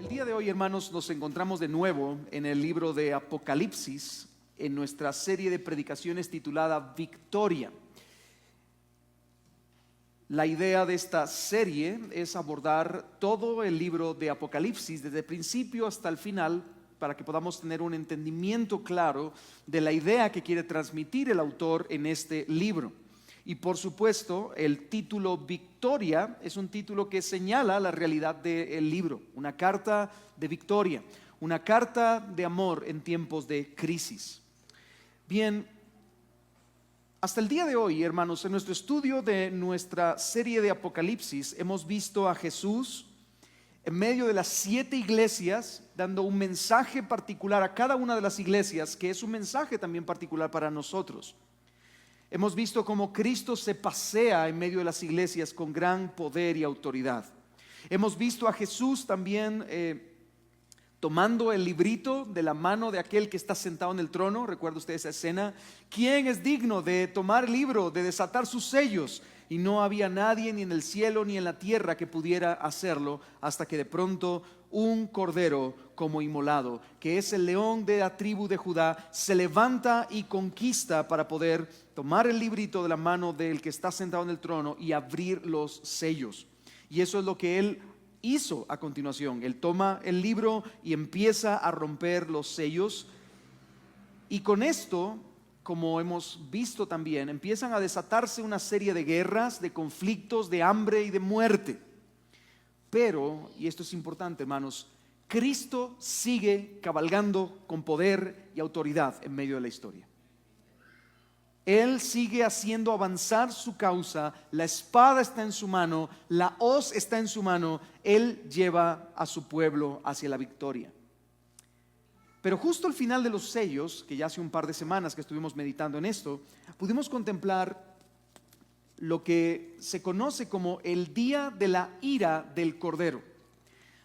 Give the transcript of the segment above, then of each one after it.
El día de hoy, hermanos, nos encontramos de nuevo en el libro de Apocalipsis, en nuestra serie de predicaciones titulada Victoria. La idea de esta serie es abordar todo el libro de Apocalipsis, desde el principio hasta el final, para que podamos tener un entendimiento claro de la idea que quiere transmitir el autor en este libro. Y por supuesto, el título Victoria es un título que señala la realidad del libro, una carta de victoria, una carta de amor en tiempos de crisis. Bien, hasta el día de hoy, hermanos, en nuestro estudio de nuestra serie de Apocalipsis, hemos visto a Jesús en medio de las 7 iglesias, dando un mensaje particular a cada una de las iglesias, que es un mensaje también particular para nosotros. Hemos visto cómo Cristo se pasea en medio de las iglesias con gran poder y autoridad. Hemos visto a Jesús también tomando el librito de la mano de aquel que está sentado en el trono. ¿Recuerda usted esa escena? ¿Quién es digno de tomar el libro, de desatar sus sellos? Y no había nadie ni en el cielo ni en la tierra que pudiera hacerlo, hasta que de pronto un cordero como inmolado, que es el león de la tribu de Judá, se levanta y conquista para poder tomar el librito de la mano del que está sentado en el trono y abrir los sellos. Y eso es lo que él hizo a continuación. Él toma el libro y empieza a romper los sellos, y con esto, como hemos visto también, empiezan a desatarse una serie de guerras, de conflictos, de hambre y de muerte. Pero, y esto es importante, hermanos, Cristo sigue cabalgando con poder y autoridad en medio de la historia. Él sigue haciendo avanzar su causa. La espada está en su mano, la hoz está en su mano. Él lleva a su pueblo hacia la victoria. Pero justo al final de los sellos, que ya hace un par de semanas que estuvimos meditando en esto, pudimos contemplar lo que se conoce como el día de la ira del Cordero,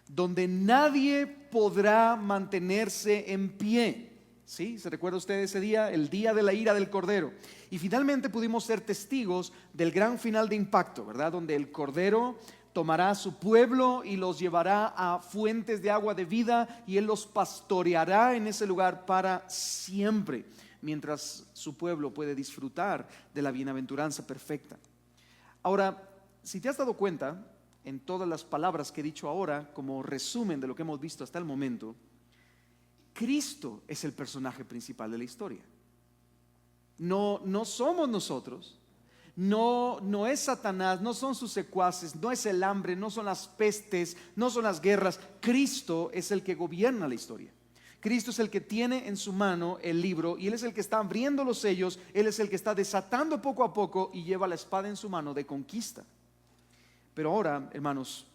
donde nadie podrá mantenerse en pie. ¿Sí? ¿Se recuerda usted ese día? El día de la ira del Cordero. Y finalmente pudimos ser testigos del gran final de impacto, ¿verdad? Donde el Cordero tomará a su pueblo y los llevará a fuentes de agua de vida, y Él los pastoreará en ese lugar para siempre, mientras su pueblo puede disfrutar de la bienaventuranza perfecta. Ahora, si te has dado cuenta, en todas las palabras que he dicho ahora, como resumen de lo que hemos visto hasta el momento, Cristo es el personaje principal de la historia. No somos nosotros, no es Satanás, no son sus secuaces, no es el hambre, no son las pestes, no son las guerras. Cristo es el que gobierna la historia. Cristo es el que tiene en su mano el libro, y Él es el que está abriendo los sellos. Él es el que está desatando poco a poco y lleva la espada en su mano de conquista. Pero ahora, hermanos,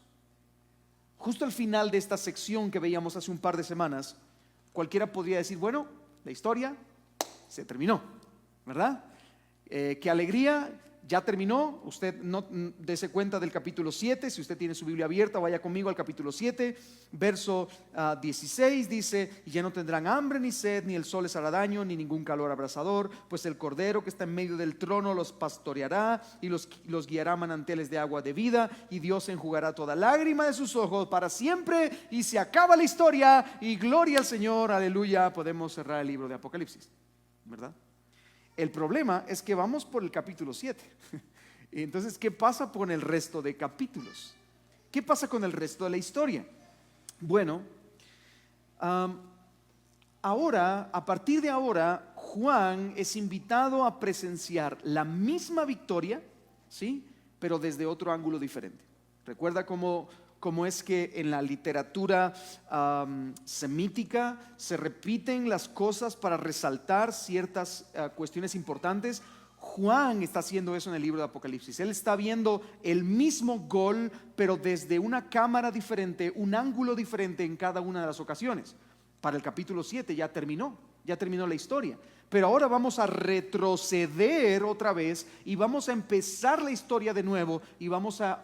justo al final de esta sección que veíamos hace un par de semanas, cualquiera podría decir, bueno, la historia se terminó, ¿verdad? Qué alegría, ya terminó. Usted no dése cuenta del capítulo 7, si usted tiene su Biblia abierta, vaya conmigo al capítulo 7, verso 16, dice: y ya no tendrán hambre ni sed, ni el sol les hará daño, ni ningún calor abrasador, pues el Cordero que está en medio del trono los pastoreará y los guiará a manantiales de agua de vida, y Dios enjugará toda lágrima de sus ojos para siempre, y se acaba la historia, y gloria al Señor, aleluya. Podemos cerrar el libro de Apocalipsis, ¿verdad? El problema es que vamos por el capítulo 7. Entonces, ¿qué pasa con el resto de capítulos? ¿Qué pasa con el resto de la historia? Bueno, ahora, a partir de ahora, Juan es invitado a presenciar la misma victoria, ¿sí? Pero desde otro ángulo diferente. ¿Recuerda cómo es que en la literatura semítica se repiten las cosas para resaltar ciertas cuestiones importantes? Juan está haciendo eso en el libro de Apocalipsis. Él está viendo el mismo gol, pero desde una cámara diferente, un ángulo diferente en cada una de las ocasiones. Para el capítulo 7 ya terminó la historia, pero ahora vamos a retroceder otra vez y vamos a empezar la historia de nuevo, y vamos a,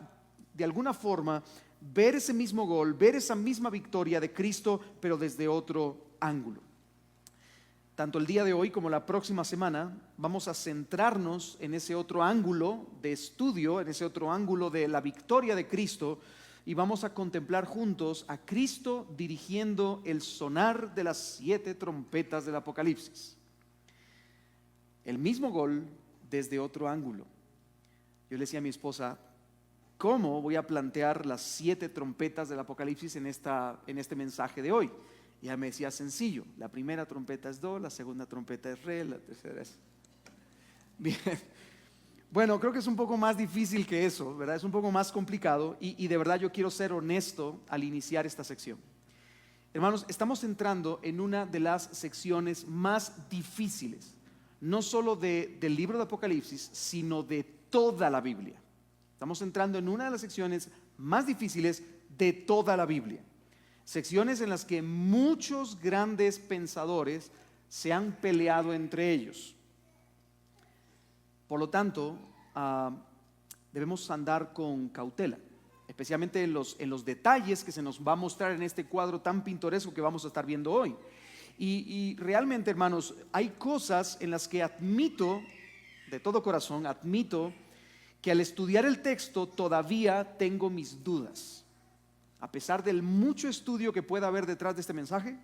de alguna forma, ver ese mismo gol, ver esa misma victoria de Cristo, pero desde otro ángulo. Tanto el día de hoy como la próxima semana vamos a centrarnos en ese otro ángulo de estudio, en ese otro ángulo de la victoria de Cristo, y vamos a contemplar juntos a Cristo dirigiendo el sonar de las 7 trompetas del Apocalipsis. El mismo gol desde otro ángulo. Yo le decía a mi esposa, ¿cómo voy a plantear las 7 trompetas del Apocalipsis en este mensaje de hoy? Y ella me decía, sencillo, la primera trompeta es do, la segunda trompeta es re, la tercera es... Bien, bueno, creo que es un poco más difícil que eso, ¿verdad? Es un poco más complicado y de verdad yo quiero ser honesto al iniciar esta sección. Hermanos, estamos entrando en una de las secciones más difíciles, no solo del libro de Apocalipsis, sino de toda la Biblia. Estamos entrando en una de las secciones más difíciles de toda la Biblia. Secciones en las que muchos grandes pensadores se han peleado entre ellos. Por lo tanto, debemos andar con cautela, especialmente en los detalles que se nos va a mostrar en este cuadro tan pintoresco que vamos a estar viendo hoy. Y realmente, hermanos, hay cosas en las que admito, de todo corazón, admito que al estudiar el texto todavía tengo mis dudas. A pesar del mucho estudio que pueda haber detrás de este mensaje,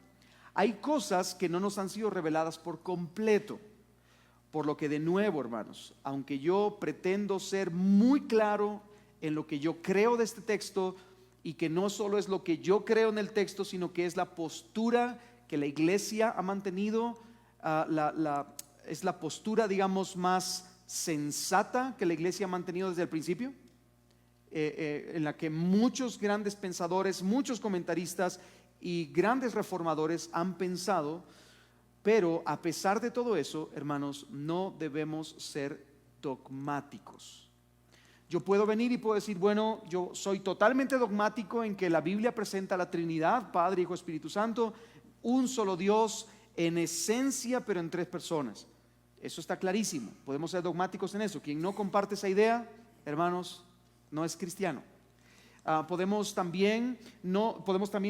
hay cosas que no nos han sido reveladas por completo. Por lo que de nuevo, hermanos, aunque yo pretendo ser muy claro en lo que yo creo de este texto, y que no solo es lo que yo creo en el texto, sino que es la postura que la iglesia ha mantenido, es la postura, digamos, más sensata que la iglesia ha mantenido desde el principio, en la que muchos grandes pensadores, muchos comentaristas y grandes reformadores han pensado. Pero a pesar de todo eso, hermanos, no debemos ser dogmáticos. Yo puedo venir y puedo decir, bueno, yo soy totalmente dogmático en que la Biblia presenta la Trinidad, Padre, Hijo, Espíritu Santo, un solo Dios en esencia, pero en 3 personas. Eso está clarísimo, podemos ser dogmáticos en eso. Quien no comparte esa idea, hermanos, no es cristiano. Podemos también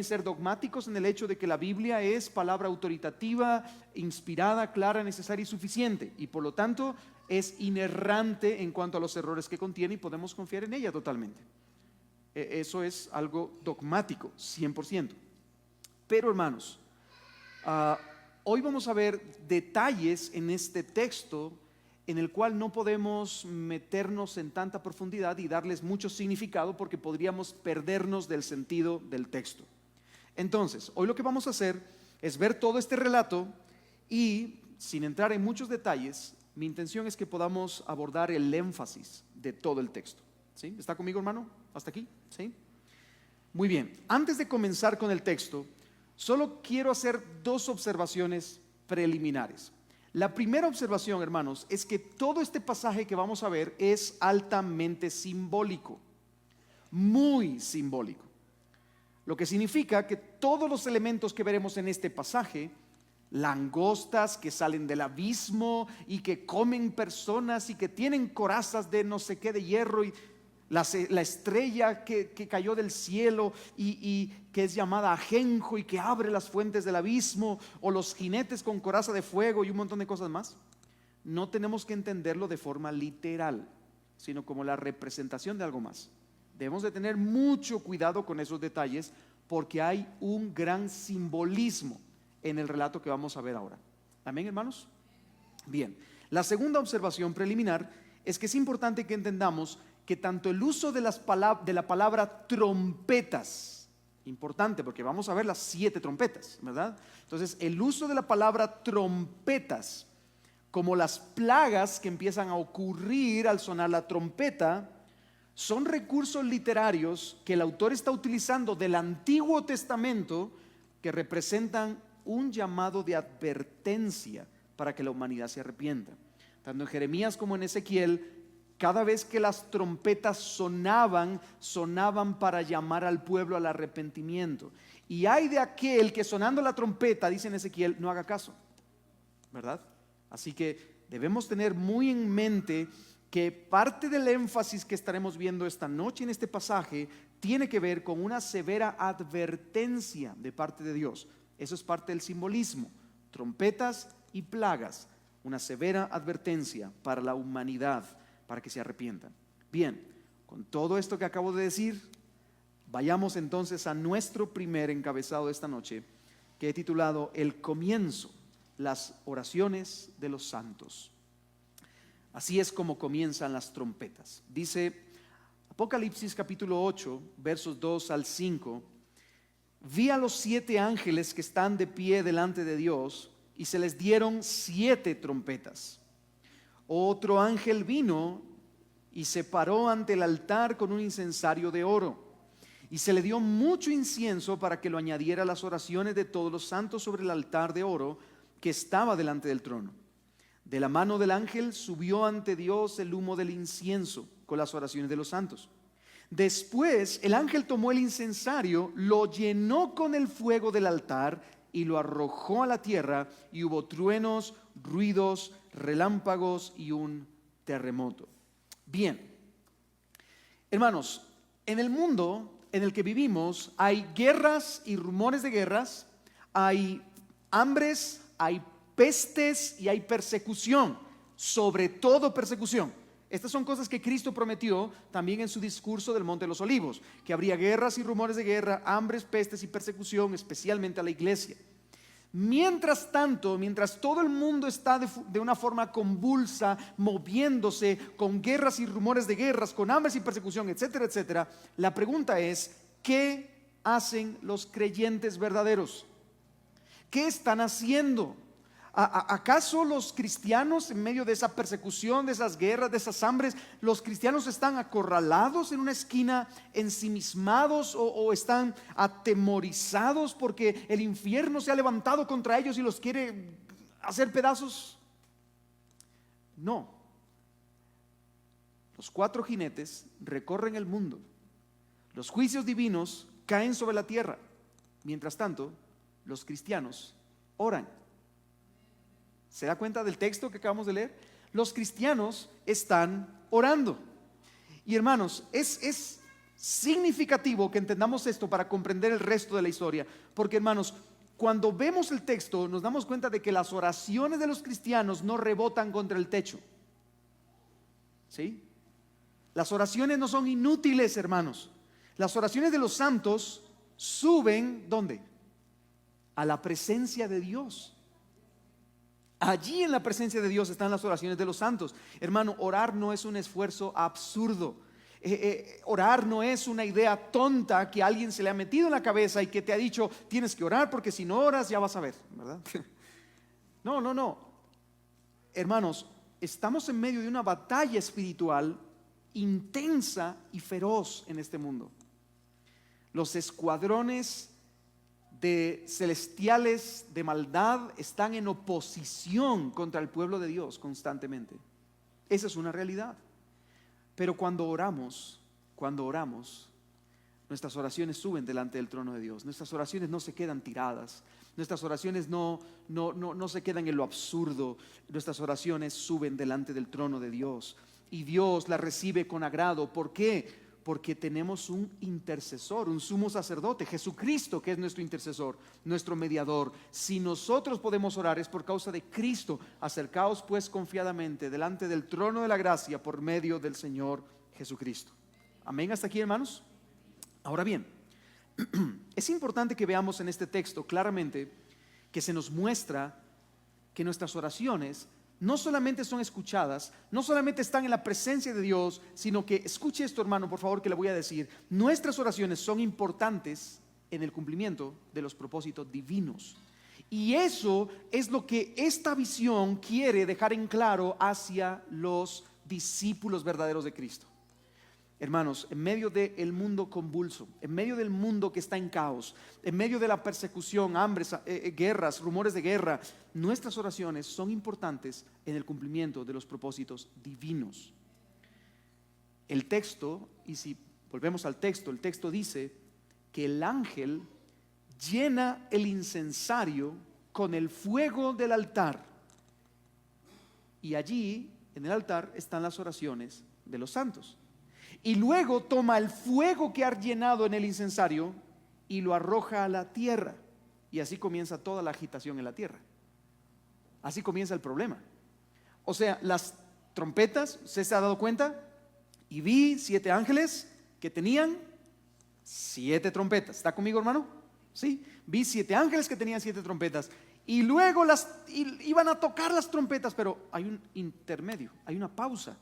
ser dogmáticos en el hecho de que la Biblia es palabra autoritativa, inspirada, clara, necesaria y suficiente, y por lo tanto es inerrante en cuanto a los errores que contiene, y podemos confiar en ella totalmente. Eso es algo dogmático, 100%. Pero hermanos, hoy vamos a ver detalles en este texto en el cual no podemos meternos en tanta profundidad y darles mucho significado, porque podríamos perdernos del sentido del texto. Entonces, hoy lo que vamos a hacer es ver todo este relato y, sin entrar en muchos detalles, mi intención es que podamos abordar el énfasis de todo el texto. ¿Sí? ¿Está conmigo, hermano? ¿Hasta aquí? ¿Sí? Muy bien. Antes de comenzar con el texto, solo quiero hacer 2 observaciones preliminares. La primera observación, hermanos, es que todo este pasaje que vamos a ver es altamente simbólico, muy simbólico. Lo que significa que todos los elementos que veremos en este pasaje, langostas que salen del abismo y que comen personas y que tienen corazas de no sé qué de hierro, y la estrella que cayó del cielo y que es llamada ajenjo y que abre las fuentes del abismo, o los jinetes con coraza de fuego y un montón de cosas más, no tenemos que entenderlo de forma literal, sino como la representación de algo más. Debemos de tener mucho cuidado con esos detalles, porque hay un gran simbolismo en el relato que vamos a ver ahora. ¿Amén, hermanos? Bien, la segunda observación preliminar es que es importante que entendamos que tanto el uso de la palabra trompetas, importante porque vamos a ver las 7 trompetas, ¿verdad? Entonces, el uso de la palabra trompetas, como las plagas que empiezan a ocurrir al sonar la trompeta, son recursos literarios que el autor está utilizando del Antiguo Testamento, que representan un llamado de advertencia para que la humanidad se arrepienta. Tanto en Jeremías como en Ezequiel, cada vez que las trompetas sonaban para llamar al pueblo al arrepentimiento. Y hay de aquel que sonando la trompeta, dice en Ezequiel, no haga caso, ¿verdad? Así que debemos tener muy en mente que parte del énfasis que estaremos viendo esta noche en este pasaje tiene que ver con una severa advertencia de parte de Dios. Eso es parte del simbolismo. Trompetas y plagas, una severa advertencia para la humanidad, para que se arrepientan. Bien, con todo esto que acabo de decir, Vayamos entonces a nuestro primer encabezado de esta noche, que he titulado El comienzo, las oraciones de los santos. Así es como comienzan las trompetas. Dice Apocalipsis capítulo 8, versos 2 al 5. Vi a los 7 ángeles que están de pie delante de Dios, y se les dieron 7 trompetas. Otro ángel vino y se paró ante el altar con un incensario de oro, y se le dio mucho incienso para que lo añadiera a las oraciones de todos los santos sobre el altar de oro que estaba delante del trono. De la mano del ángel subió ante Dios el humo del incienso con las oraciones de los santos. Después el ángel tomó el incensario, lo llenó con el fuego del altar y lo arrojó a la tierra, y hubo truenos, ruidos, relámpagos y un terremoto. Bien, hermanos, en el mundo en el que vivimos hay guerras y rumores de guerras, hay hambres, hay pestes y hay persecución, sobre todo persecución. Estas son cosas que Cristo prometió también en su discurso del Monte de los Olivos, que habría guerras y rumores de guerra, hambres, pestes y persecución, especialmente a la iglesia. Mientras tanto, mientras todo el mundo está de una forma convulsa, moviéndose con guerras y rumores de guerras, con hambres y persecución, etcétera, etcétera, la pregunta es, ¿qué hacen los creyentes verdaderos? ¿Qué están haciendo? ¿Acaso los cristianos, en medio de esa persecución, de esas guerras, de esas hambres, los cristianos están acorralados en una esquina, ensimismados, o están atemorizados porque el infierno se ha levantado contra ellos y los quiere hacer pedazos? No. Los 4 jinetes recorren el mundo. Los juicios divinos caen sobre la tierra. Mientras tanto, los cristianos oran. ¿Se da cuenta del texto que acabamos de leer? Los cristianos están orando. Y hermanos, es significativo que entendamos esto para comprender el resto de la historia. Porque hermanos, cuando vemos el texto nos damos cuenta de que las oraciones de los cristianos no rebotan contra el techo. ¿Sí? Las oraciones no son inútiles, hermanos. Las oraciones de los santos suben, ¿dónde? A la presencia de Dios. Allí en la presencia de Dios están las oraciones de los santos. Hermano, orar no es un esfuerzo absurdo. Orar no es una idea tonta que alguien se le ha metido en la cabeza y que te ha dicho, tienes que orar porque si no oras ya vas a ver, ¿verdad? No. Hermanos, estamos en medio de una batalla espiritual intensa y feroz en este mundo. Los escuadrones de celestiales de maldad están en oposición contra el pueblo de Dios constantemente. Esa es una realidad. Pero cuando oramos, nuestras oraciones suben delante del trono de Dios. Nuestras oraciones no se quedan tiradas. Nuestras oraciones no se quedan en lo absurdo. Nuestras oraciones suben delante del trono de Dios. Y Dios las recibe con agrado. ¿Por qué? Porque tenemos un intercesor, un sumo sacerdote, Jesucristo, que es nuestro intercesor, nuestro mediador. Si nosotros podemos orar es por causa de Cristo. Acercaos pues confiadamente delante del trono de la gracia por medio del Señor Jesucristo. Amén, hasta aquí, hermanos. Ahora bien, es importante que veamos en este texto claramente que se nos muestra que nuestras oraciones no solamente son escuchadas, no solamente están en la presencia de Dios, sino que, escuche esto, hermano, por favor, que le voy a decir, nuestras oraciones son importantes en el cumplimiento de los propósitos divinos. Y eso es lo que esta visión quiere dejar en claro hacia los discípulos verdaderos de Cristo. Hermanos, en medio del mundo convulso, en medio del mundo que está en caos, en medio de la persecución, hambres, guerras, rumores de guerra, nuestras oraciones son importantes en el cumplimiento de los propósitos divinos. El texto, y si volvemos al texto, el texto dice que el ángel llena el incensario con el fuego del altar, y allí en el altar están las oraciones de los santos. Y luego toma el fuego que ha llenado en el incensario y lo arroja a la tierra. Y así comienza toda la agitación en la tierra. Así comienza el problema. O sea, las trompetas, ¿usted se ha dado cuenta? Y vi 7 ángeles que tenían 7 trompetas. ¿Está conmigo, hermano? Sí. Vi 7 ángeles que tenían 7 trompetas. Y luego iban a tocar las trompetas, pero hay un intermedio, hay una pausa.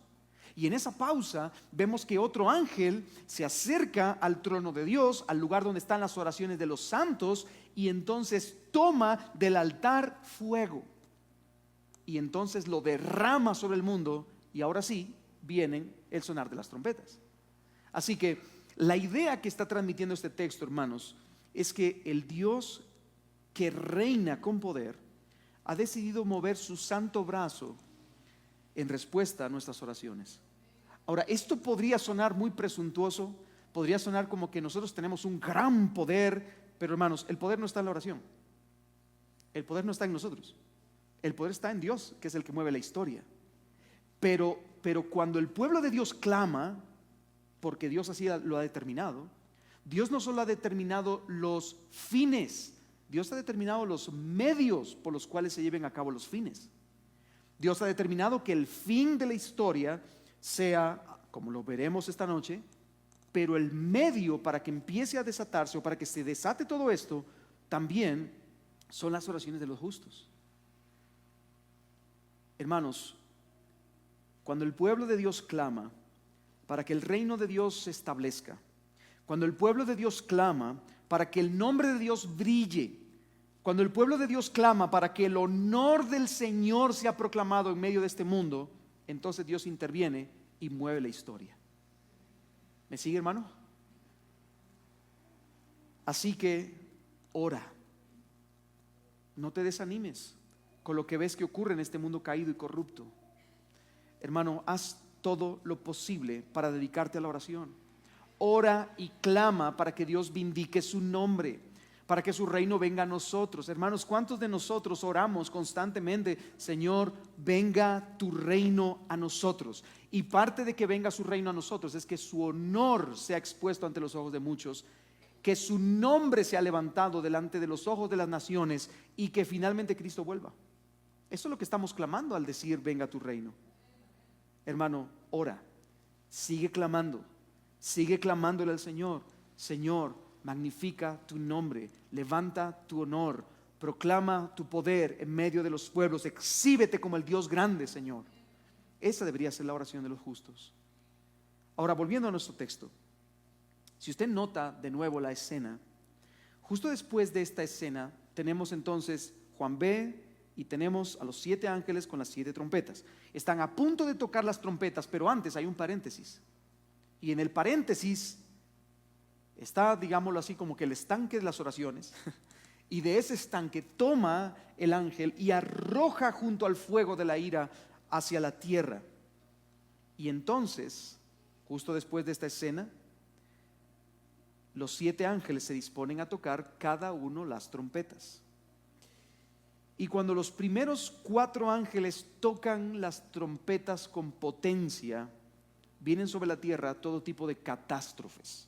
Y en esa pausa vemos que otro ángel se acerca al trono de Dios, al lugar donde están las oraciones de los santos, y entonces toma del altar fuego. Y entonces lo derrama sobre el mundo, y ahora sí viene el sonar de las trompetas. Así que la idea que está transmitiendo este texto, hermanos, es que el Dios que reina con poder ha decidido mover su santo brazo en respuesta a nuestras oraciones. Ahora, esto podría sonar muy presuntuoso, podría sonar como que nosotros tenemos un gran poder, pero hermanos, el poder no está en la oración, el poder no está en nosotros, el poder está en Dios, que es el que mueve la historia. Pero cuando el pueblo de Dios clama, porque Dios así lo ha determinado, Dios no solo ha determinado los fines, Dios ha determinado los medios por los cuales se lleven a cabo los fines. Dios ha determinado que el fin de la historia sea, como lo veremos esta noche, pero el medio para que empiece a desatarse o para que se desate todo esto también son las oraciones de los justos. Hermanos, cuando el pueblo de Dios clama para que el reino de Dios se establezca, cuando el pueblo de Dios clama para que el nombre de Dios brille, cuando el pueblo de Dios clama para que el honor del Señor sea proclamado en medio de este mundo, entonces Dios interviene y mueve la historia. ¿Me sigue, hermano? Así que ora, no te desanimes con lo que ves que ocurre en este mundo caído y corrupto. Hermano, haz todo lo posible para dedicarte a la oración. Ora y clama para que Dios vindique su nombre, para que su reino venga a nosotros. Hermanos, ¿cuántos de nosotros oramos constantemente: Señor, venga tu reino a nosotros? Y parte de que venga su reino a nosotros es que su honor sea expuesto ante los ojos de muchos, que su nombre sea levantado delante de los ojos de las naciones y que finalmente Cristo vuelva. Eso es lo que estamos clamando al decir venga tu reino. Hermano, ora, sigue clamándole al Señor. Señor, magnifica tu nombre, levanta tu honor, proclama tu poder en medio de los pueblos, exhíbete como el Dios grande, Señor. Esa debería ser la oración de los justos. Ahora, volviendo a nuestro texto, si usted nota de nuevo la escena, justo después de esta escena tenemos entonces Juan ve y tenemos a los 7 ángeles con las 7 trompetas. Están a punto de tocar las trompetas, pero antes hay un paréntesis. Y en el paréntesis está, digámoslo así, como que el estanque de las oraciones. Y de ese estanque toma el ángel y arroja junto al fuego de la ira hacia la tierra. Y entonces, justo después de esta escena, los 7 ángeles se disponen a tocar cada uno las trompetas. Y cuando los primeros 4 ángeles tocan las trompetas con potencia, vienen sobre la tierra todo tipo de catástrofes.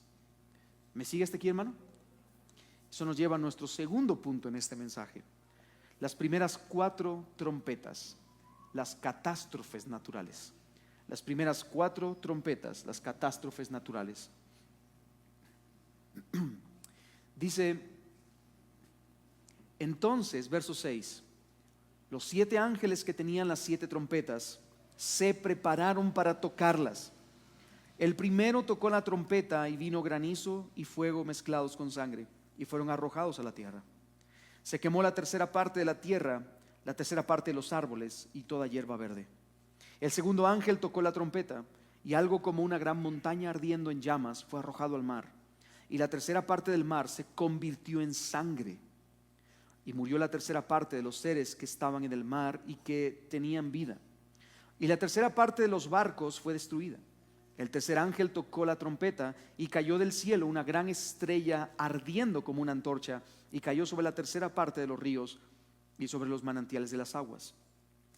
¿Me sigue hasta aquí, hermano? Eso nos lleva a nuestro segundo punto en este mensaje. Las primeras 4 trompetas, las catástrofes naturales. Las primeras 4 trompetas, las catástrofes naturales. Dice entonces, verso 6, los 7 ángeles que tenían las 7 trompetas se prepararon para tocarlas. El primero tocó la trompeta y vino granizo y fuego mezclados con sangre y fueron arrojados a la tierra. Se quemó la tercera parte de la tierra, la tercera parte de los árboles y toda hierba verde. El segundo ángel tocó la trompeta y algo como una gran montaña ardiendo en llamas fue arrojado al mar. Y la tercera parte del mar se convirtió en sangre. Y murió la tercera parte de los seres que estaban en el mar y que tenían vida. Y la tercera parte de los barcos fue destruida. El tercer ángel tocó la trompeta y cayó del cielo una gran estrella ardiendo como una antorcha y cayó sobre la tercera parte de los ríos y sobre los manantiales de las aguas.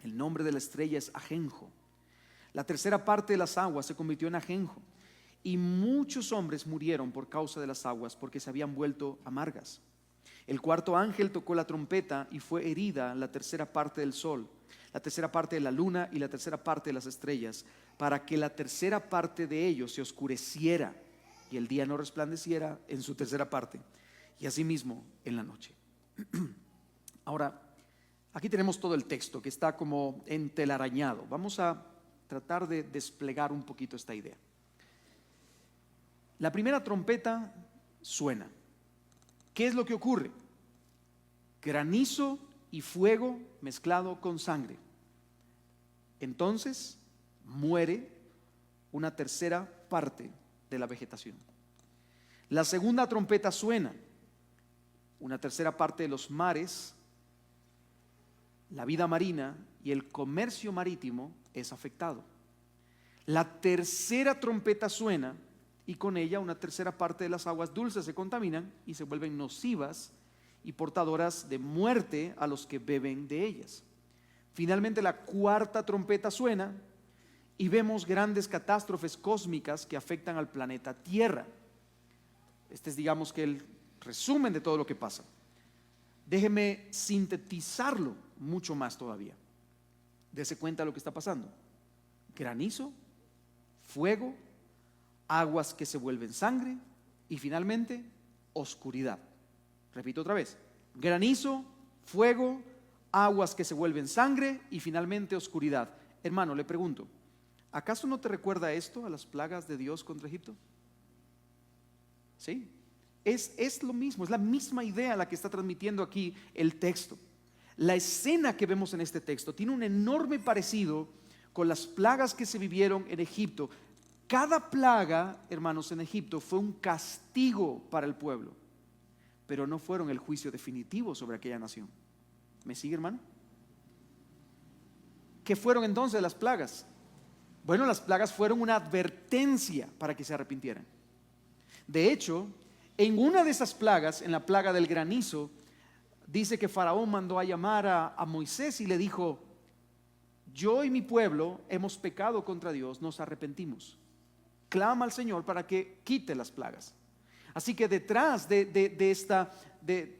El nombre de la estrella es Ajenjo. La tercera parte de las aguas se convirtió en ajenjo y muchos hombres murieron por causa de las aguas porque se habían vuelto amargas. El cuarto ángel tocó la trompeta y fue herida la tercera parte del sol, la tercera parte de la luna y la tercera parte de las estrellas, para que la tercera parte de ellos se oscureciera y el día no resplandeciera en su tercera parte, y asimismo en la noche. Ahora, aquí tenemos todo el texto que está como entelarañado. Vamos a tratar de desplegar un poquito esta idea. La primera trompeta suena. ¿Qué es lo que ocurre? Granizo y fuego mezclado con sangre. Entonces muere una tercera parte de la vegetación. La segunda trompeta suena. Una tercera parte de los mares, la vida marina y el comercio marítimo es afectado. La tercera trompeta suena y con ella una tercera parte de las aguas dulces se contaminan y se vuelven nocivas y portadoras de muerte a los que beben de ellas. Finalmente la cuarta trompeta suena y vemos grandes catástrofes cósmicas que afectan al planeta Tierra. Este es, digamos, que el resumen de todo lo que pasa. Déjeme sintetizarlo mucho más todavía. Dese cuenta de lo que está pasando. Granizo, fuego, aguas que se vuelven sangre y finalmente oscuridad. Repito otra vez: granizo, fuego, aguas que se vuelven sangre y finalmente oscuridad. Hermano, le pregunto, ¿acaso no te recuerda esto a las plagas de Dios contra Egipto? ¿Sí? Es lo mismo, es la misma idea la que está transmitiendo aquí el texto. La escena que vemos en este texto tiene un enorme parecido con las plagas que se vivieron en Egipto. Cada plaga, hermanos, en Egipto fue un castigo para el pueblo, pero no fueron el juicio definitivo sobre aquella nación. ¿Me sigue, hermano? ¿Qué fueron entonces las plagas? Bueno, las plagas fueron una advertencia para que se arrepintieran. De hecho, en una de esas plagas, en la plaga del granizo, dice que Faraón mandó a llamar a Moisés y le dijo: yo y mi pueblo hemos pecado contra Dios, nos arrepentimos. Clama al Señor para que quite las plagas. Así que detrás de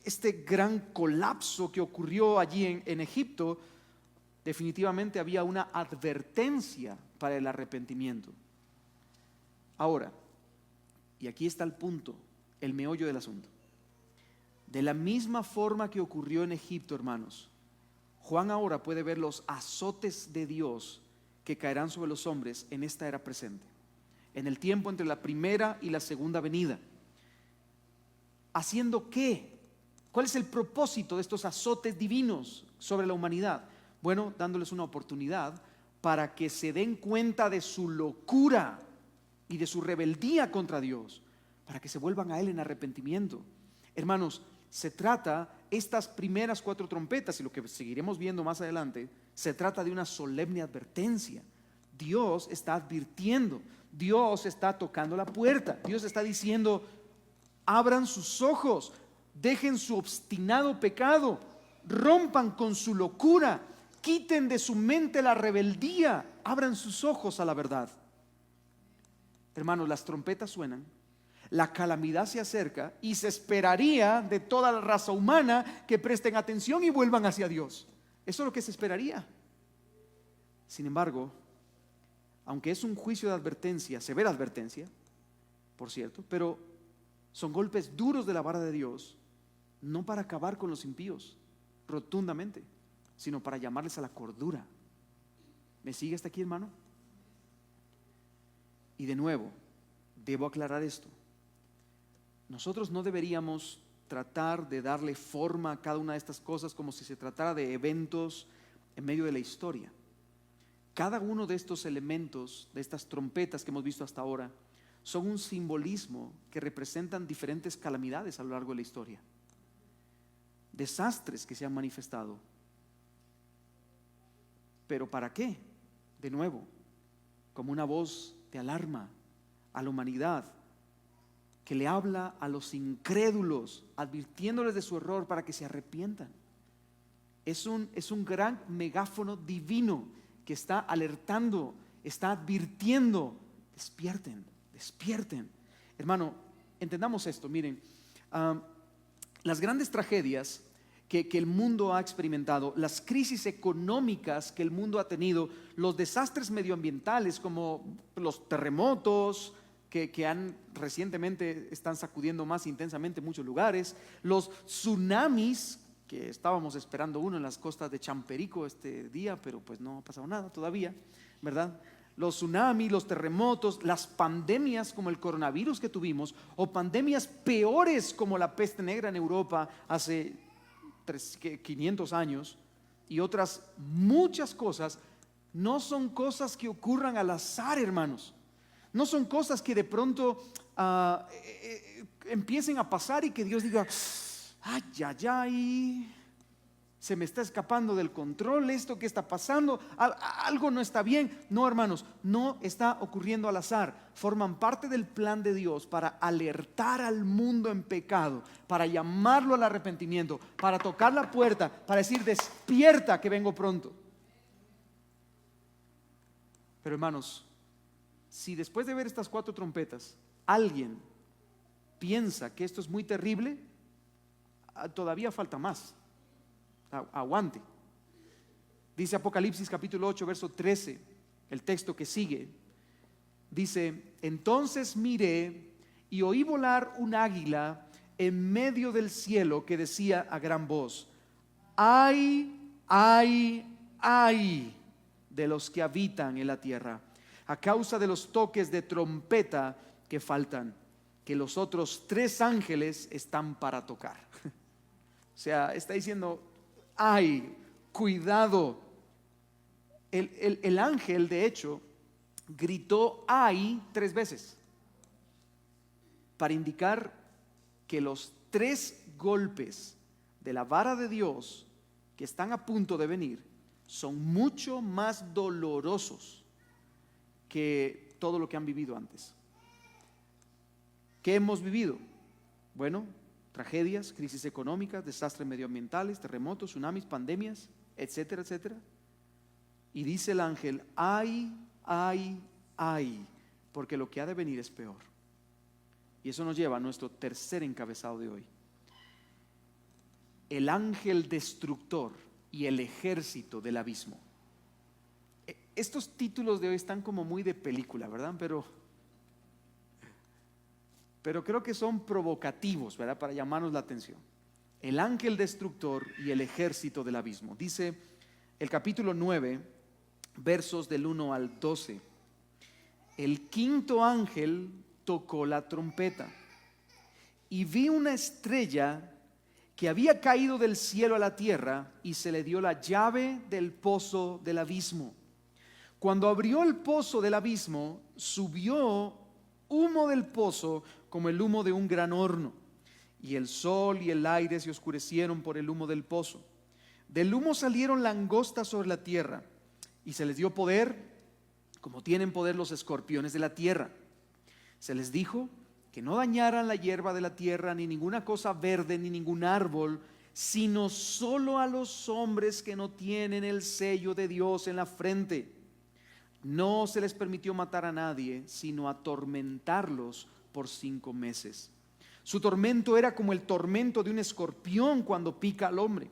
este gran colapso que ocurrió allí en Egipto, definitivamente había una advertencia para el arrepentimiento. Ahora, y aquí está el punto, el meollo del asunto. De la misma forma que ocurrió en Egipto, hermanos, Juan ahora puede ver los azotes de Dios que caerán sobre los hombres en esta era presente, en el tiempo entre la primera y la segunda venida. ¿Haciendo qué? ¿Cuál es el propósito de estos azotes divinos sobre la humanidad? Bueno, dándoles una oportunidad para que se den cuenta de su locura y de su rebeldía contra Dios, para que se vuelvan a Él en arrepentimiento. Hermanos, se trata, estas primeras 4 trompetas y lo que seguiremos viendo más adelante, se trata de una solemne advertencia. Dios está advirtiendo, Dios está tocando la puerta, Dios está diciendo: abran sus ojos, dejen su obstinado pecado, rompan con su locura, quiten de su mente la rebeldía, abran sus ojos a la verdad. Hermanos, las trompetas suenan, la calamidad se acerca y se esperaría de toda la raza humana que presten atención y vuelvan hacia Dios. Eso es lo que se esperaría. Sin embargo, aunque es un juicio de advertencia, severa advertencia, por cierto, pero son golpes duros de la vara de Dios, no para acabar con los impíos rotundamente, sino para llamarles a la cordura. ¿Me sigue hasta aquí, hermano? Y de nuevo, debo aclarar esto. Nosotros no deberíamos tratar de darle forma a cada una de estas cosas como si se tratara de eventos en medio de la historia. Cada uno de estos elementos, de estas trompetas que hemos visto hasta ahora, son un simbolismo que representan diferentes calamidades a lo largo de la historia. Desastres que se han manifestado. ¿Pero para qué? De nuevo, como una voz de alarma a la humanidad, que le habla a los incrédulos, advirtiéndoles de su error para que se arrepientan. Es un gran megáfono divino que está alertando, está advirtiendo: despierten, despierten. Hermano, entendamos esto, miren, las grandes tragedias que el mundo ha experimentado, las crisis económicas que el mundo ha tenido, los desastres medioambientales como los terremotos, que recientemente están sacudiendo más intensamente muchos lugares, los tsunamis, que estábamos esperando uno en las costas de Champerico este día, pero pues no ha pasado nada todavía, ¿verdad? Los tsunamis, los terremotos, las pandemias como el coronavirus que tuvimos, o pandemias peores como la peste negra en Europa hace 500 años, y otras muchas cosas, no son cosas que ocurran al azar, hermanos. No son cosas que de pronto empiecen a pasar y que Dios diga, ay, ay, ay, se me está escapando del control esto que está pasando, algo no está bien. No, hermanos, no está ocurriendo al azar. Forman parte del plan de Dios para alertar al mundo en pecado, para llamarlo al arrepentimiento, para tocar la puerta, para decir, despierta que vengo pronto. Pero hermanos, si después de ver estas 4 trompetas alguien piensa que esto es muy terrible, todavía falta más. Aguante. Dice Apocalipsis capítulo 8 verso 13, el texto que sigue, dice: entonces miré y oí volar un águila en medio del cielo que decía a gran voz: ay, ay, ay de los que habitan en la tierra, a causa de los toques de trompeta que faltan, que los otros 3 ángeles están para tocar. O sea, está diciendo, ay, cuidado. El ángel, de hecho, gritó ay 3 veces para indicar que los 3 golpes de la vara de Dios que están a punto de venir son mucho más dolorosos que todo lo que han vivido antes. ¿Qué hemos vivido? Bueno, tragedias, crisis económicas, desastres medioambientales, terremotos, tsunamis, pandemias, etcétera, etcétera. Y dice el ángel, ay, ay, ay, porque lo que ha de venir es peor. Y eso nos lleva a nuestro tercer encabezado de hoy: el ángel destructor y el ejército del abismo. Estos títulos de hoy están como muy de película, ¿verdad? Pero creo que son provocativos, ¿verdad? Para llamarnos la atención. El ángel destructor y el ejército del abismo. Dice el capítulo 9, versos del 1 al 12. El 5.º ángel tocó la trompeta y vi una estrella que había caído del cielo a la tierra, y se le dio la llave del pozo del abismo. Cuando abrió el pozo del abismo, subió humo del pozo como el humo de un gran horno, y el sol y el aire se oscurecieron por el humo del pozo. Del humo salieron langostas sobre la tierra, y se les dio poder como tienen poder los escorpiones de la tierra. Se les dijo que no dañaran la hierba de la tierra, ni ninguna cosa verde, ni ningún árbol, sino solo a los hombres que no tienen el sello de Dios en la frente. No se les permitió matar a nadie, sino atormentarlos por 5 meses. Su tormento era como el tormento de un escorpión cuando pica al hombre.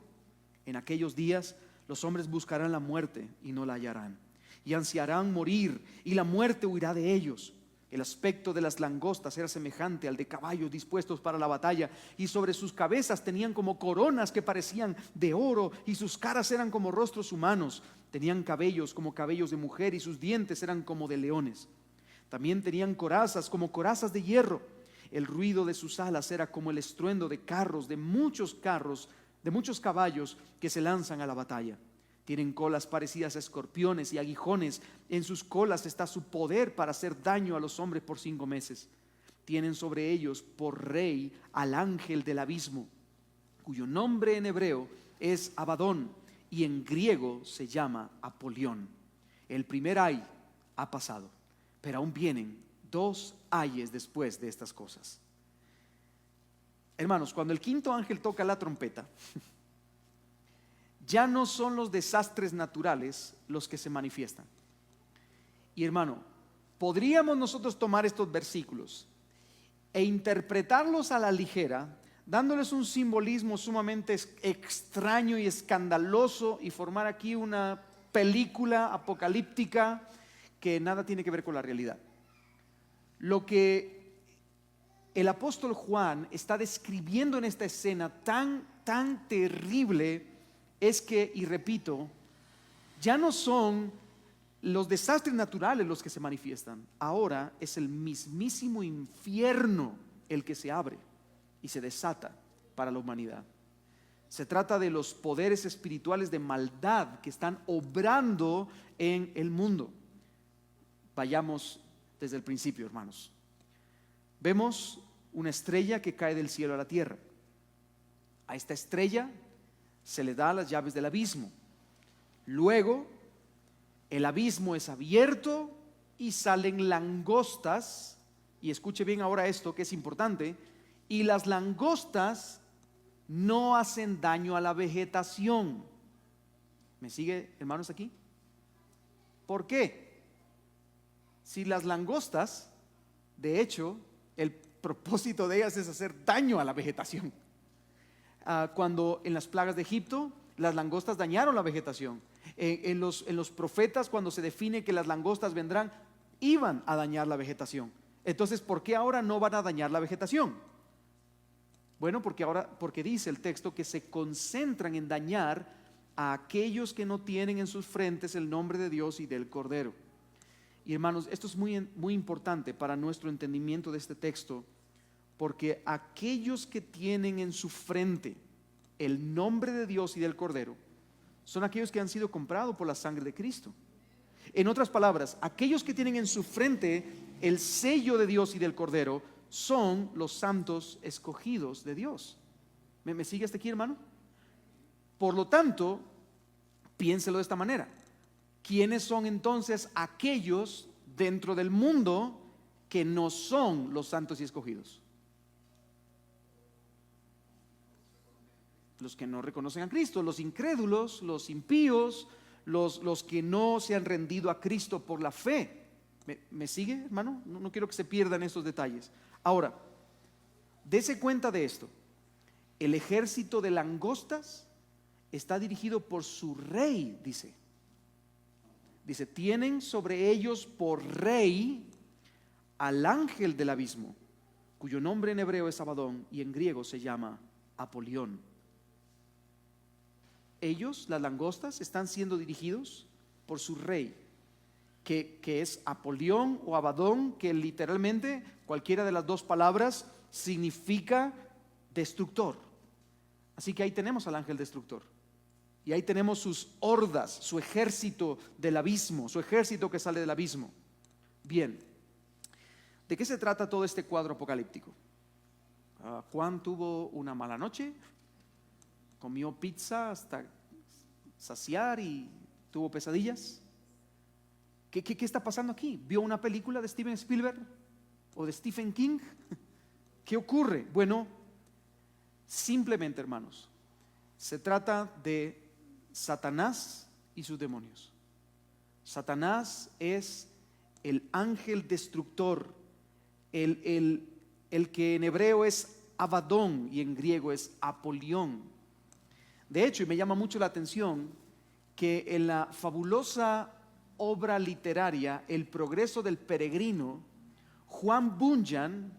En aquellos días los hombres buscarán la muerte y no la hallarán, y ansiarán morir, y la muerte huirá de ellos. El aspecto de las langostas era semejante al de caballos dispuestos para la batalla, y sobre sus cabezas tenían como coronas que parecían de oro, y sus caras eran como rostros humanos. Tenían cabellos como cabellos de mujer, y sus dientes eran como de leones. También tenían corazas como corazas de hierro. El ruido de sus alas era como el estruendo de muchos caballos que se lanzan a la batalla. Tienen colas parecidas a escorpiones y aguijones. En sus colas está su poder para hacer daño a los hombres por 5 meses. Tienen sobre ellos por rey al ángel del abismo, cuyo nombre en hebreo es Abadón y en griego se llama Apolión. El primer ay ha pasado, pero aún vienen 2 ayes después de estas cosas. Hermanos, cuando el 5.º ángel toca la trompeta, ya no son los desastres naturales los que se manifiestan. Y hermano, podríamos nosotros tomar estos versículos e interpretarlos a la ligera, dándoles un simbolismo sumamente extraño y escandaloso, y formar aquí una película apocalíptica que nada tiene que ver con la realidad. Lo que el apóstol Juan está describiendo en esta escena tan terrible es que, y repito, ya no son los desastres naturales los que se manifiestan. Ahora es el mismísimo infierno el que se abre y se desata para la humanidad. Se trata de los poderes espirituales de maldad que están obrando en el mundo. Vayamos desde el principio, hermanos. Vemos una estrella que cae del cielo a la tierra. A esta estrella se le da las llaves del abismo. Luego, el abismo es abierto y salen langostas. Y escuche bien ahora esto que es importante. Y las langostas no hacen daño a la vegetación. ¿Me sigue, hermanos, aquí? ¿Por qué? Si las langostas, de hecho, el propósito de ellas es hacer daño a la vegetación. Cuando en las plagas de Egipto, las langostas dañaron la vegetación. En los profetas, cuando se define que las langostas vendrán, iban a dañar la vegetación. Entonces, ¿por qué ahora no van a dañar la vegetación? Bueno, porque dice el texto que se concentran en dañar a aquellos que no tienen en sus frentes el nombre de Dios y del Cordero. Y hermanos, esto es muy importante para nuestro entendimiento de este texto, porque aquellos que tienen en su frente el nombre de Dios y del Cordero son aquellos que han sido comprados por la sangre de Cristo. En otras palabras, aquellos que tienen en su frente el sello de Dios y del Cordero son los santos escogidos de Dios. ¿Me sigue hasta aquí, hermano? Por lo tanto, piénselo de esta manera. ¿Quiénes son entonces aquellos dentro del mundo que no son los santos y escogidos? Los que no reconocen a Cristo, los incrédulos, los impíos, los que no se han rendido a Cristo por la fe. ¿Me sigue, hermano? No quiero que se pierdan estos detalles. Ahora, dese cuenta de esto. El ejército de langostas está dirigido por su rey, dice, tienen sobre ellos por rey al ángel del abismo, cuyo nombre en hebreo es Abadón y en griego se llama Apolión. Ellos, las langostas, están siendo dirigidos por su rey, que es Apolión o Abadón, que literalmente cualquiera de las dos palabras significa destructor. Así que ahí tenemos al ángel destructor. Y ahí tenemos sus hordas, su ejército del abismo, su ejército que sale del abismo. Bien, ¿de qué se trata todo este cuadro apocalíptico? Juan tuvo una mala noche, comió pizza hasta saciar y tuvo pesadillas. ¿Qué está pasando aquí? ¿Vio una película de Steven Spielberg o de Stephen King? ¿Qué ocurre? Bueno, simplemente, hermanos, se trata de Satanás y sus demonios. Satanás es el ángel destructor, el que en hebreo es Abadón y en griego es Apolión. De hecho, y me llama mucho la atención que en la fabulosa obra literaria El progreso del peregrino, Juan Bunyan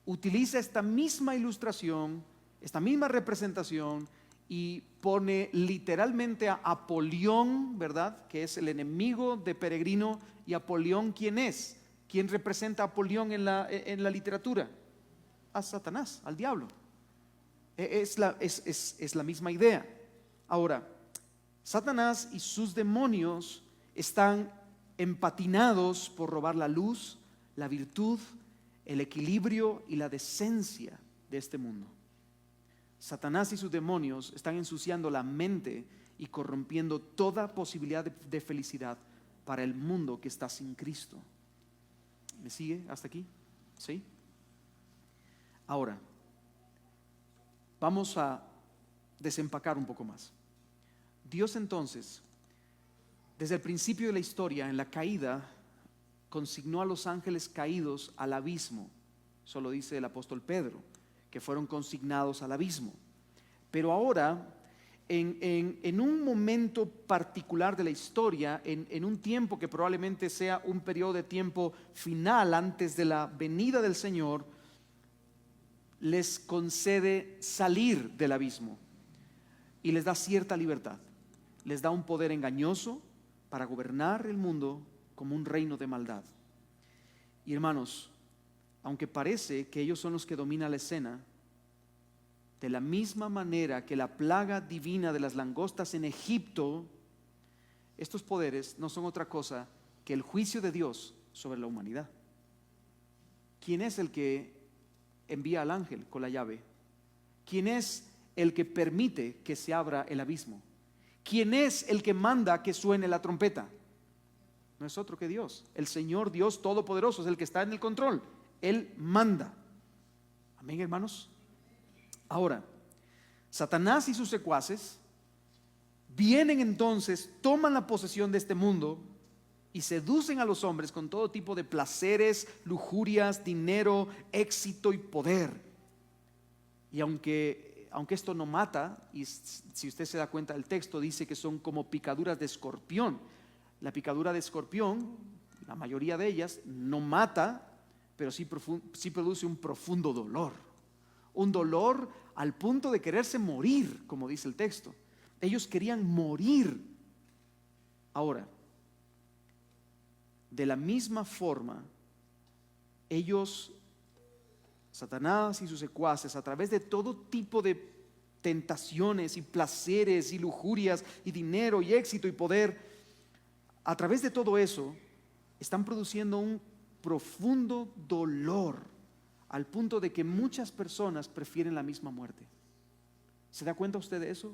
utiliza esta misma ilustración, esta misma representación, y pone literalmente a Apolión, ¿verdad? Que es el enemigo de Peregrino. ¿Y Apolión quién es? ¿Quién representa a Apolión en la literatura? A Satanás, al diablo. Es la misma idea. Ahora, Satanás y sus demonios están empatinados por robar la luz, la virtud, el equilibrio y la decencia de este mundo. Satanás y sus demonios están ensuciando la mente y corrompiendo toda posibilidad de felicidad para el mundo que está sin Cristo. ¿Me sigue hasta aquí? ¿Sí? Ahora, vamos a desempacar un poco más. Dios entonces, desde el principio de la historia, en la caída, consignó a los ángeles caídos al abismo. Eso lo dice el apóstol Pedro, que fueron consignados al abismo. Pero ahora en un momento particular de la historia, en un tiempo que probablemente sea un periodo de tiempo final antes de la venida del Señor, les concede salir del abismo y les da cierta libertad. Les da un poder engañoso para gobernar el mundo como un reino de maldad. Y hermanos, aunque parece que ellos son los que dominan la escena, de la misma manera que la plaga divina de las langostas en Egipto, estos poderes no son otra cosa que el juicio de Dios sobre la humanidad. ¿Quién es el que envía al ángel con la llave? ¿Quién es el que permite que se abra el abismo? ¿Quién es el que manda que suene la trompeta? No es otro que Dios. El Señor Dios Todopoderoso es el que está en el control. Él manda. Amén, hermanos. Ahora, Satanás y sus secuaces vienen entonces, toman la posesión de este mundo y seducen a los hombres con todo tipo de placeres, lujurias, dinero, éxito y poder. Y aunque esto no mata, y si usted se da cuenta del texto, dice que son como picaduras de escorpión. La picadura de escorpión, la mayoría de ellas, no mata, pero sí produce un profundo dolor. Un dolor al punto de quererse morir, como dice el texto. Ellos querían morir. Ahora, de la misma forma, ellos, Satanás y sus secuaces, a través de todo tipo de tentaciones y placeres y lujurias y dinero y éxito y poder, a través de todo eso, están produciendo un profundo dolor al punto de que muchas personas prefieren la misma muerte. ¿Se da cuenta usted de eso?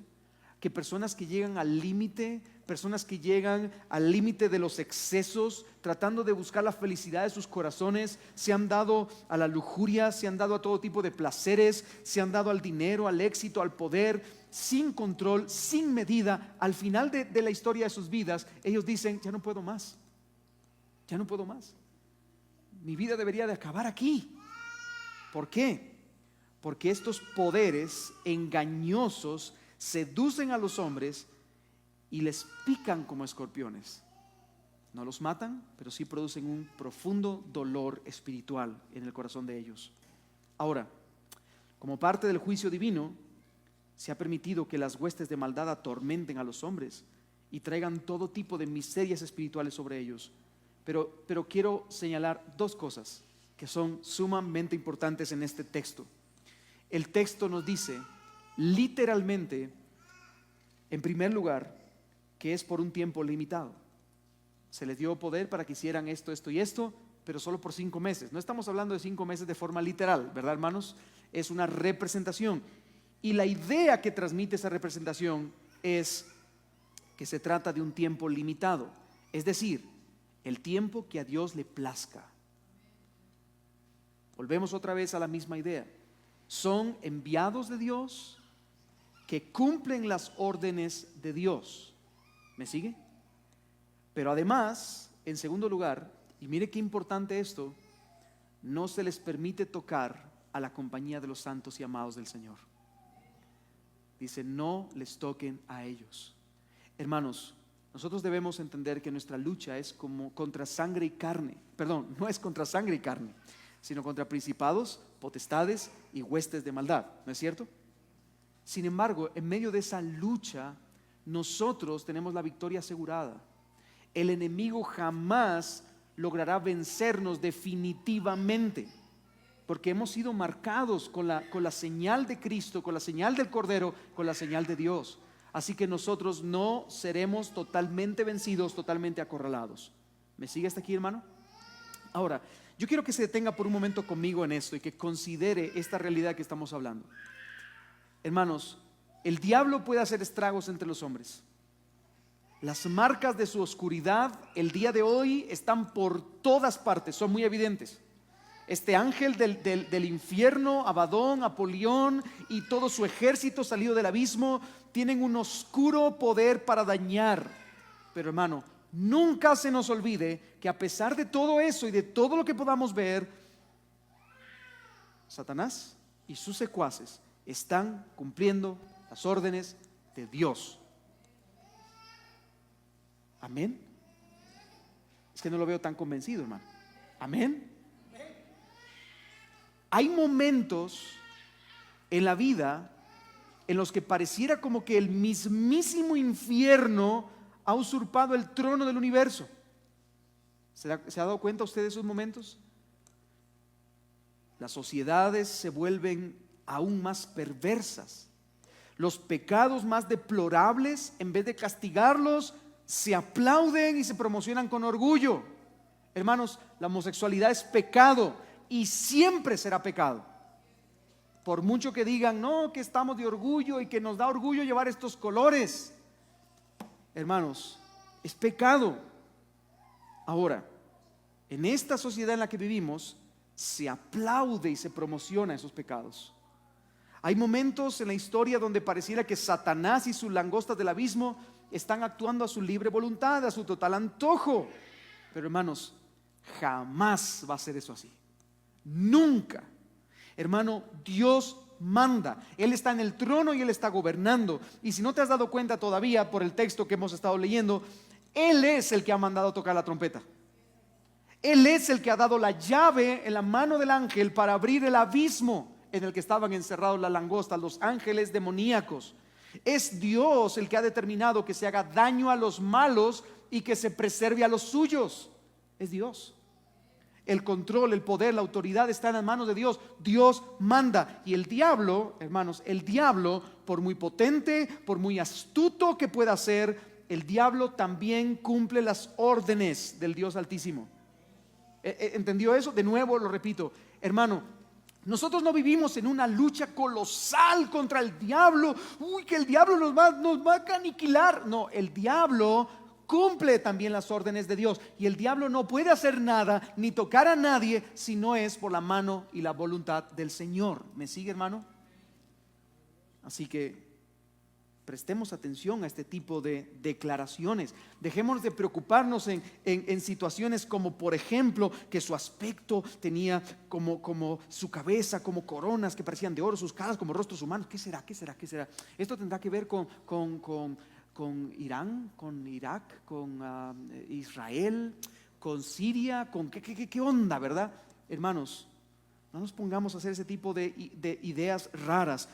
Que personas que llegan al límite, personas que llegan al límite de los excesos, tratando de buscar la felicidad de sus corazones, se han dado a la lujuria, se han dado a todo tipo de placeres, se han dado al dinero, al éxito, al poder, sin control, sin medida. Al final de la historia de sus vidas, ellos dicen: ya no puedo más, ya no puedo más. Mi vida debería de acabar aquí. ¿Por qué? Porque estos poderes engañosos seducen a los hombres y les pican como escorpiones. No los matan, pero sí producen un profundo dolor espiritual en el corazón de ellos. Ahora, como parte del juicio divino, se ha permitido que las huestes de maldad atormenten a los hombres y traigan todo tipo de miserias espirituales sobre ellos. Pero quiero señalar dos cosas que son sumamente importantes en este texto. El texto nos dice literalmente, en primer lugar, que es por un tiempo limitado. Se les dio poder para que hicieran esto, esto y esto, pero solo por 5 meses. No estamos hablando de 5 meses de forma literal, ¿verdad, hermanos? Es una representación. Y la idea que transmite esa representación es que se trata de un tiempo limitado. Es decir, el tiempo que a Dios le plazca. Volvemos otra vez a la misma idea. Son enviados de Dios que cumplen las órdenes de Dios. ¿Me sigue? Pero además, en segundo lugar, y mire qué importante esto, no se les permite tocar a la compañía de los santos y amados del Señor. Dice: no les toquen a ellos. Hermanos, nosotros debemos entender que nuestra lucha es como contra sangre y carne. Perdón, no es contra sangre y carne, sino contra principados, potestades y huestes de maldad, ¿no es cierto? Sin embargo, en medio de esa lucha, nosotros tenemos la victoria asegurada. El enemigo jamás logrará vencernos definitivamente, porque hemos sido marcados con la señal de Cristo, con la señal del Cordero, con la señal de Dios. Así que nosotros no seremos totalmente vencidos, totalmente acorralados. ¿Me sigue hasta aquí, hermano? Ahora, yo quiero que se detenga por un momento conmigo en esto y que considere esta realidad que estamos hablando. Hermanos, el diablo puede hacer estragos entre los hombres. Las marcas de su oscuridad el día de hoy están por todas partes, son muy evidentes. Este ángel del infierno, Abadón, Apolión y todo su ejército salido del abismo tienen un oscuro poder para dañar. Pero hermano, nunca se nos olvide que a pesar de todo eso y de todo lo que podamos ver, Satanás y sus secuaces están cumpliendo las órdenes de Dios. Amén. Es que no lo veo tan convencido, hermano. Amén. Hay momentos en la vida en los que pareciera como que el mismísimo infierno ha usurpado el trono del universo. ¿Se ha dado cuenta usted de esos momentos? Las sociedades se vuelven aún más perversas. Los pecados más deplorables, en vez de castigarlos, se aplauden y se promocionan con orgullo. Hermanos, la homosexualidad es pecado y siempre será pecado. Por mucho que digan, no, que estamos de orgullo y que nos da orgullo llevar estos colores. Hermanos, es pecado. Ahora, en esta sociedad en la que vivimos, se aplaude y se promociona esos pecados. Hay momentos en la historia donde pareciera que Satanás y sus langostas del abismo están actuando a su libre voluntad, a su total antojo. Pero hermanos, jamás va a ser eso así. Nunca. Hermano, Dios manda. Él está en el trono y Él está gobernando. Y si no te has dado cuenta todavía por el texto que hemos estado leyendo, Él es el que ha mandado tocar la trompeta. Él es el que ha dado la llave en la mano del ángel para abrir el abismo en el que estaban encerrados las langostas, los ángeles demoníacos. Es Dios el que ha determinado que se haga daño a los malos y que se preserve a los suyos. Es Dios. El control, el poder, la autoridad está en las manos de Dios. Dios manda. Y el diablo, hermanos, el diablo, por muy potente, por muy astuto que pueda ser, el diablo también cumple las órdenes del Dios Altísimo. ¿Entendió eso? De nuevo lo repito, hermano. Nosotros no vivimos en una lucha colosal contra el diablo. Uy, que el diablo nos va a aniquilar. No, el diablo cumple también las órdenes de Dios. Y el diablo no puede hacer nada ni tocar a nadie si no es por la mano y la voluntad del Señor. ¿Me sigue, hermano? Así que prestemos atención a este tipo de declaraciones. Dejemos de preocuparnos en situaciones como, por ejemplo, que su aspecto tenía como su cabeza, como coronas que parecían de oro, sus caras como rostros humanos. ¿Qué será? ¿Qué será? ¿Qué será? Esto tendrá que ver con Irán, con Irak, con Israel, con Siria, con ¿qué onda, verdad? Hermanos, no nos pongamos a hacer ese tipo de ideas raras.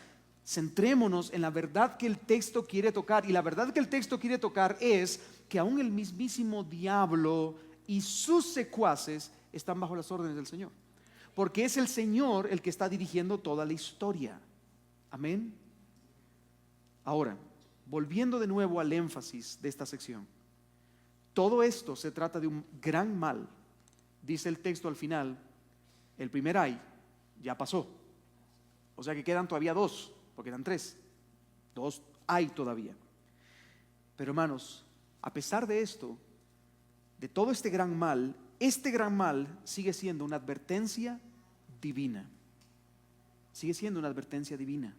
Centrémonos en la verdad que el texto quiere tocar. Y la verdad que el texto quiere tocar es que aún el mismísimo diablo y sus secuaces están bajo las órdenes del Señor, porque es el Señor el que está dirigiendo toda la historia. Amén. Ahora, volviendo de nuevo al énfasis de esta sección, todo esto se trata de un gran mal. Dice el texto al final, el primer ay ya pasó. O sea que quedan todavía dos, porque eran tres. Dos hay todavía. Pero hermanos, a pesar de esto, de todo este gran mal sigue siendo una advertencia divina. Sigue siendo una advertencia divina.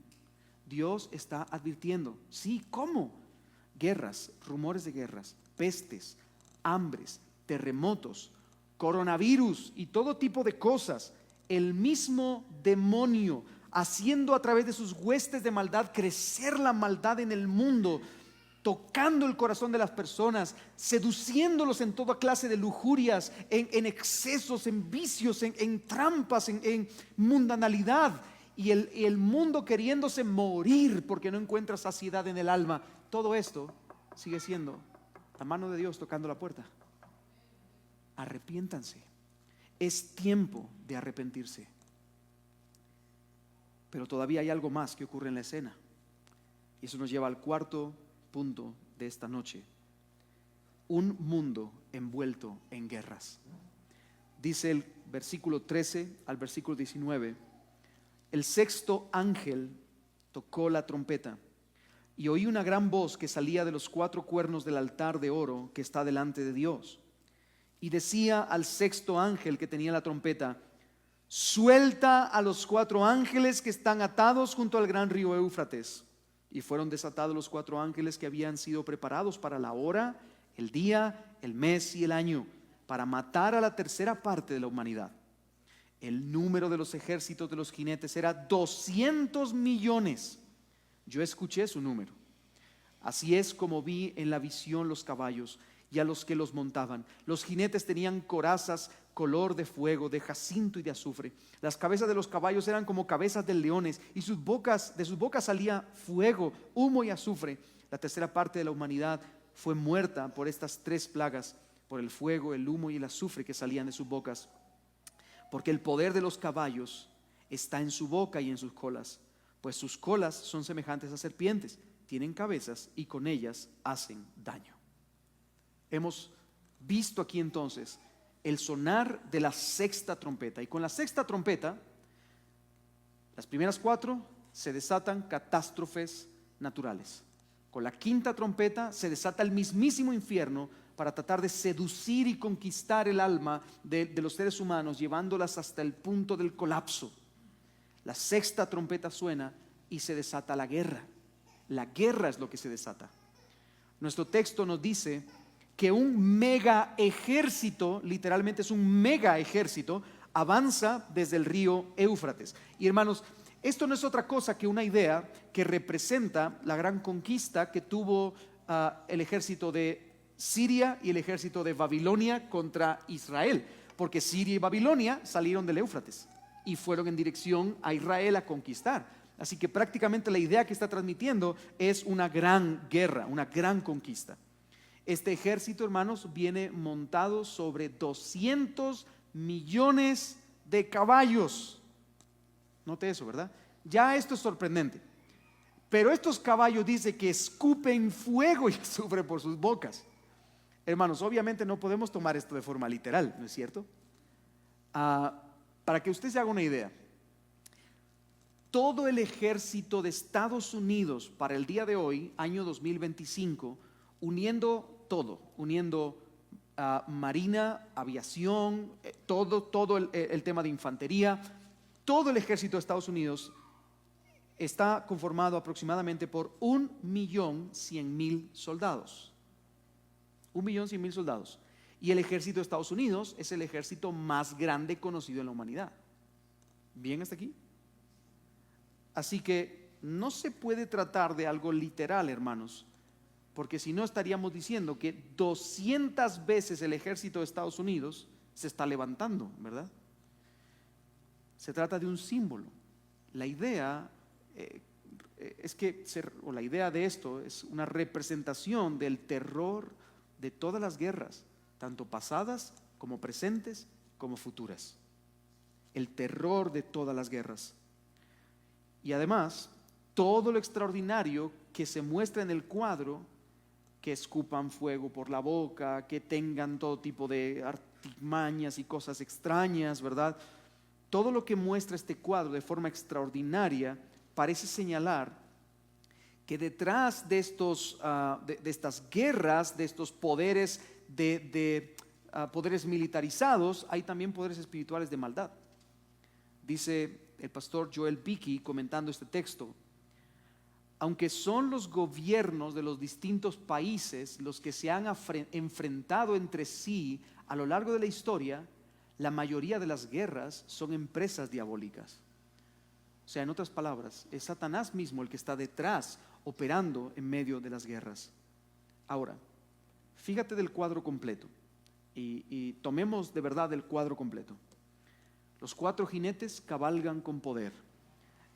Dios está advirtiendo. Sí, ¿cómo? Guerras, rumores de guerras, pestes, hambres, terremotos, coronavirus y todo tipo de cosas. El mismo demonio haciendo a través de sus huestes de maldad crecer la maldad en el mundo, tocando el corazón de las personas, seduciéndolos en toda clase de lujurias, en excesos, en vicios, en trampas, en mundanalidad, y el mundo queriéndose morir porque no encuentra saciedad en el alma. Todo esto sigue siendo la mano de Dios tocando la puerta. Arrepiéntanse. Es tiempo de arrepentirse. Pero todavía hay algo más que ocurre en la escena, y eso nos lleva al cuarto punto de esta noche. Un mundo envuelto en guerras. Dice el versículo 13 al versículo 19: el sexto ángel tocó la trompeta, y oí una gran voz que salía de los cuatro cuernos del altar de oro que está delante de Dios, y decía al sexto ángel que tenía la trompeta: suelta a los cuatro ángeles que están atados junto al gran río Éufrates. Y fueron desatados los cuatro ángeles que habían sido preparados para la hora, el día, el mes y el año, para matar a la tercera parte de la humanidad. El número de los ejércitos de los jinetes era 200 millones. Yo escuché su número. Así es como vi en la visión los caballos y a los que los montaban. Los jinetes tenían corazas color de fuego, de jacinto y de azufre. Las cabezas de los caballos eran como cabezas de leones, y de sus bocas salía fuego, humo y azufre. La tercera parte de la humanidad fue muerta por estas tres plagas, por el fuego, el humo y el azufre que salían de sus bocas. Porque el poder de los caballos está en su boca y en sus colas, pues sus colas son semejantes a serpientes, tienen cabezas y con ellas hacen daño. Hemos visto aquí entonces el sonar de la sexta trompeta, y con la sexta trompeta, las primeras cuatro, se desatan catástrofes naturales. Con la quinta trompeta se desata el mismísimo infierno para tratar de seducir y conquistar el alma de los seres humanos, llevándolas hasta el punto del colapso. La sexta trompeta suena y se desata la guerra. La guerra es lo que se desata. Nuestro texto nos dice que un mega ejército, literalmente es un mega ejército, avanza desde el río Éufrates. Y hermanos, esto no es otra cosa que una idea que representa la gran conquista que tuvo el ejército de Siria y el ejército de Babilonia contra Israel, porque Siria y Babilonia salieron del Éufrates y fueron en dirección a Israel a conquistar. Así que prácticamente la idea que está transmitiendo es una gran guerra, una gran conquista. Este ejército, hermanos, viene montado sobre 200 millones de caballos. Note eso, ¿verdad? Ya esto es sorprendente. Pero estos caballos dice que escupen fuego y azufre por sus bocas. Hermanos, obviamente no podemos tomar esto de forma literal, ¿no es cierto? Para que usted se haga una idea, todo el ejército de Estados Unidos para el día de hoy, año 2025, uniendo todo, uniendo marina, aviación, todo el tema de infantería, todo el ejército de Estados Unidos está conformado aproximadamente por 1.100.000 soldados. 1.100.000 soldados. Y el ejército de Estados Unidos es el ejército más grande conocido en la humanidad. ¿Bien hasta aquí? Así que no se puede tratar de algo literal, hermanos, porque si no estaríamos diciendo que 200 veces el ejército de Estados Unidos se está levantando, ¿verdad? Se trata de un símbolo. La idea la idea de esto es una representación del terror de todas las guerras, tanto pasadas como presentes como futuras. El terror de todas las guerras. Y además, todo lo extraordinario que se muestra en el cuadro, que escupan fuego por la boca, que tengan todo tipo de artimañas y cosas extrañas, ¿verdad? Todo lo que muestra este cuadro de forma extraordinaria parece señalar que detrás de estas guerras, de estos poderes poderes militarizados, hay también poderes espirituales de maldad. Dice el pastor Joel Beeke comentando este texto: aunque son los gobiernos de los distintos países los que se han enfrentado entre sí a lo largo de la historia, la mayoría de las guerras son empresas diabólicas. O sea, en otras palabras, es Satanás mismo el que está detrás, operando en medio de las guerras. Ahora, fíjate del cuadro completo y tomemos de verdad el cuadro completo. Los cuatro jinetes cabalgan con poder.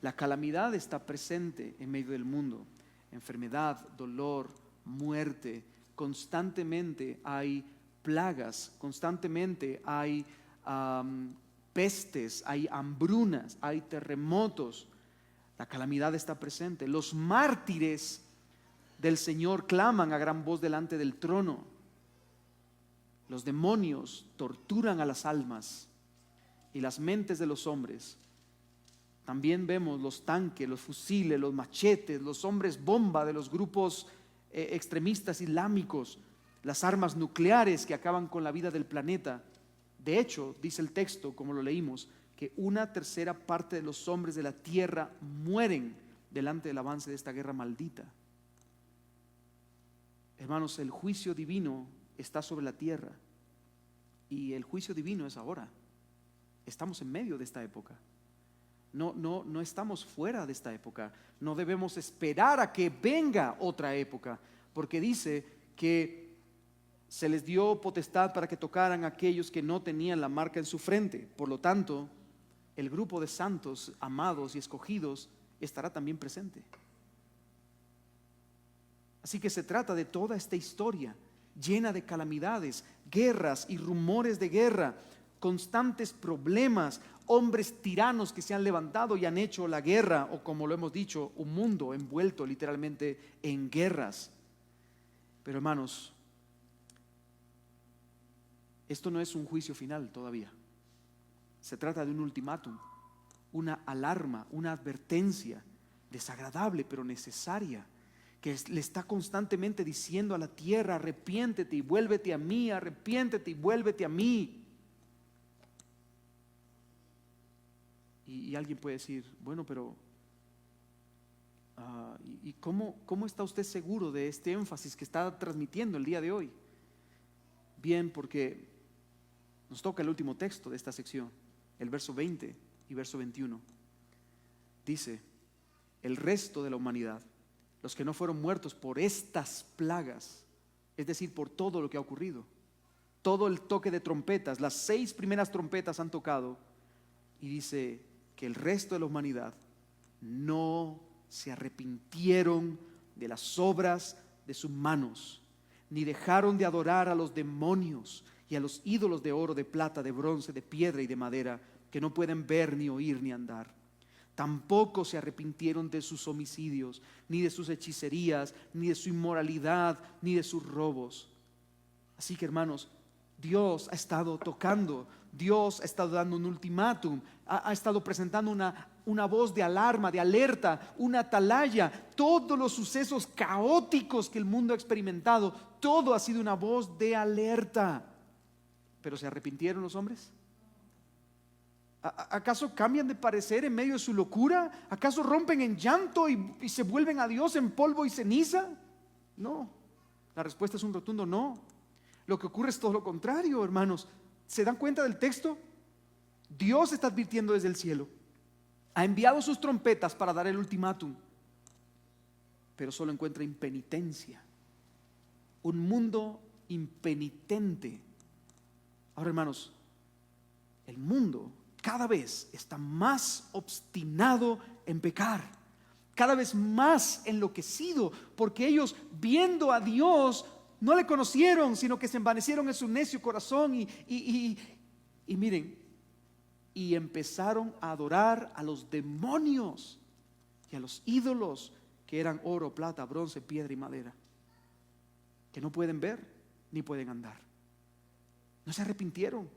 La calamidad está presente en medio del mundo. Enfermedad, dolor, muerte. Constantemente hay plagas, constantemente hay pestes, hay hambrunas, hay terremotos. La calamidad está presente. Los mártires del Señor claman a gran voz delante del trono. Los demonios torturan a las almas y las mentes de los hombres. También vemos los tanques, los fusiles, los machetes, los hombres bomba de los grupos extremistas islámicos, las armas nucleares que acaban con la vida del planeta. De hecho, dice el texto, como lo leímos, que 1/3 parte de los hombres de la tierra mueren delante del avance de esta guerra maldita. Hermanos, el juicio divino está sobre la tierra, y el juicio divino es ahora. Estamos en medio de esta época. No estamos fuera de esta época. No debemos esperar a que venga otra época, porque dice que se les dio potestad para que tocaran a aquellos que no tenían la marca en su frente. Por lo tanto, el grupo de santos, amados y escogidos, estará también presente. Así que se trata de toda esta historia llena de calamidades, guerras y rumores de guerra, constantes problemas, hombres tiranos que se han levantado y han hecho la guerra, o como lo hemos dicho, un mundo envuelto literalmente en guerras. Pero hermanos, esto no es un juicio final todavía. Se trata de un ultimátum, una alarma, una advertencia desagradable pero necesaria, que le está constantemente diciendo a la tierra: arrepiéntete y vuélvete a mí, arrepiéntete y vuélvete a mí. Y alguien puede decir: bueno, pero ¿y cómo está usted seguro de este énfasis que está transmitiendo el día de hoy? Bien, porque nos toca el último texto de esta sección, el verso 20 y verso 21. Dice: el resto de la humanidad, los que no fueron muertos por estas plagas, es decir, por todo lo que ha ocurrido, todo el toque de trompetas, las 6 primeras trompetas han tocado, y dice que el resto de la humanidad no se arrepintieron de las obras de sus manos, ni dejaron de adorar a los demonios y a los ídolos de oro, de plata, de bronce, de piedra y de madera, que no pueden ver, ni oír, ni andar. Tampoco se arrepintieron de sus homicidios, ni de sus hechicerías, ni de su inmoralidad, ni de sus robos. Así que, hermanos, Dios ha estado tocando, Dios ha estado dando un ultimátum, ha estado presentando una voz de alarma, de alerta, una atalaya. Todos los sucesos caóticos que el mundo ha experimentado, todo ha sido una voz de alerta. ¿Pero se arrepintieron los hombres? ¿Acaso cambian de parecer en medio de su locura? ¿Acaso rompen en llanto y se vuelven a Dios en polvo y ceniza? No, la respuesta es un rotundo no. Lo que ocurre es todo lo contrario, hermanos. ¿Se dan cuenta del texto? Dios está advirtiendo desde el cielo, ha enviado sus trompetas para dar el ultimátum, pero solo encuentra impenitencia, un mundo impenitente. Ahora, hermanos, el mundo cada vez está más obstinado en pecar, cada vez más enloquecido, porque ellos, viendo a Dios, no le conocieron, sino que se envanecieron en su necio corazón y miren, y empezaron a adorar a los demonios y a los ídolos que eran oro, plata, bronce, piedra y madera, que no pueden ver ni pueden andar. No se arrepintieron.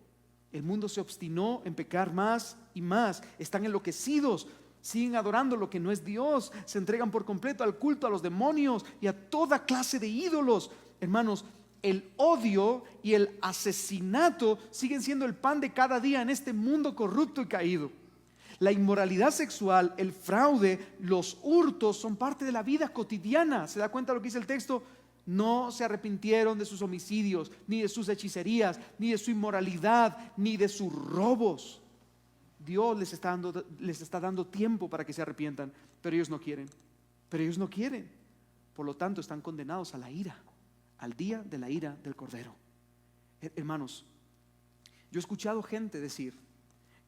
El mundo se obstinó en pecar más y más. Están enloquecidos, siguen adorando lo que no es Dios, se entregan por completo al culto a los demonios y a toda clase de ídolos. Hermanos, el odio y el asesinato siguen siendo el pan de cada día en este mundo corrupto y caído. La inmoralidad sexual, el fraude, los hurtos son parte de la vida cotidiana. ¿Se da cuenta de lo que dice el texto? No se arrepintieron de sus homicidios, ni de sus hechicerías, ni de su inmoralidad, ni de sus robos. Dios les está dando tiempo para que se arrepientan, pero ellos no quieren. Por lo tanto, están condenados a la ira, al día de la ira del Cordero. Hermanos, yo he escuchado gente decir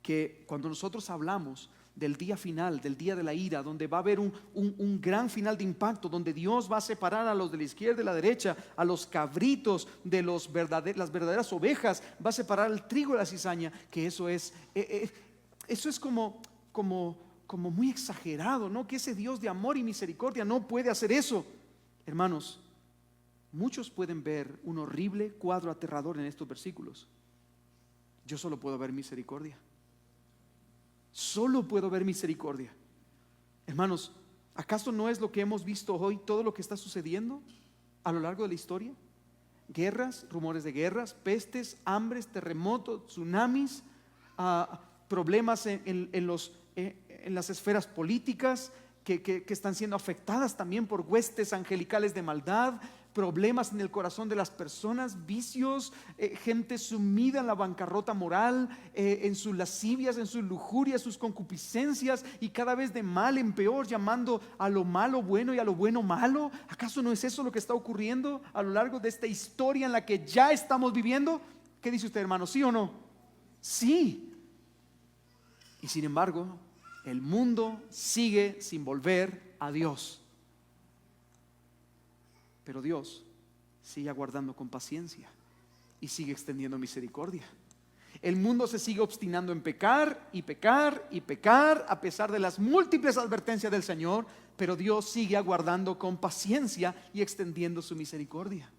que cuando nosotros hablamos del día final, del día de la ira, donde va a haber un gran final de impacto, donde Dios va a separar a los de la izquierda y de la derecha, a los cabritos de las verdaderas ovejas, va a separar el trigo de la cizaña, que eso es como muy exagerado, ¿no? Que ese Dios de amor y misericordia no puede hacer eso. Hermanos, muchos pueden ver un horrible cuadro aterrador en estos versículos. Yo solo puedo ver misericordia. Solo puedo ver misericordia. Hermanos, ¿acaso no es lo que hemos visto hoy, todo lo que está sucediendo a lo largo de la historia? Guerras, rumores de guerras, pestes, hambres, terremotos, tsunamis, problemas en las esferas políticas que están siendo afectadas también por huestes angelicales de maldad, problemas en el corazón de las personas, vicios, gente sumida en la bancarrota moral, en sus lascivias, en sus lujurias, sus concupiscencias, y cada vez de mal en peor, llamando a lo malo bueno y a lo bueno malo. ¿Acaso no es eso lo que está ocurriendo a lo largo de esta historia en la que ya estamos viviendo? ¿Qué dice usted, hermano? ¿Sí o no? Sí. Y sin embargo, el mundo sigue sin volver a Dios. Pero Dios sigue aguardando con paciencia y sigue extendiendo misericordia. El mundo se sigue obstinando en pecar y pecar y pecar a pesar de las múltiples advertencias del Señor, pero Dios sigue aguardando con paciencia y extendiendo su misericordia.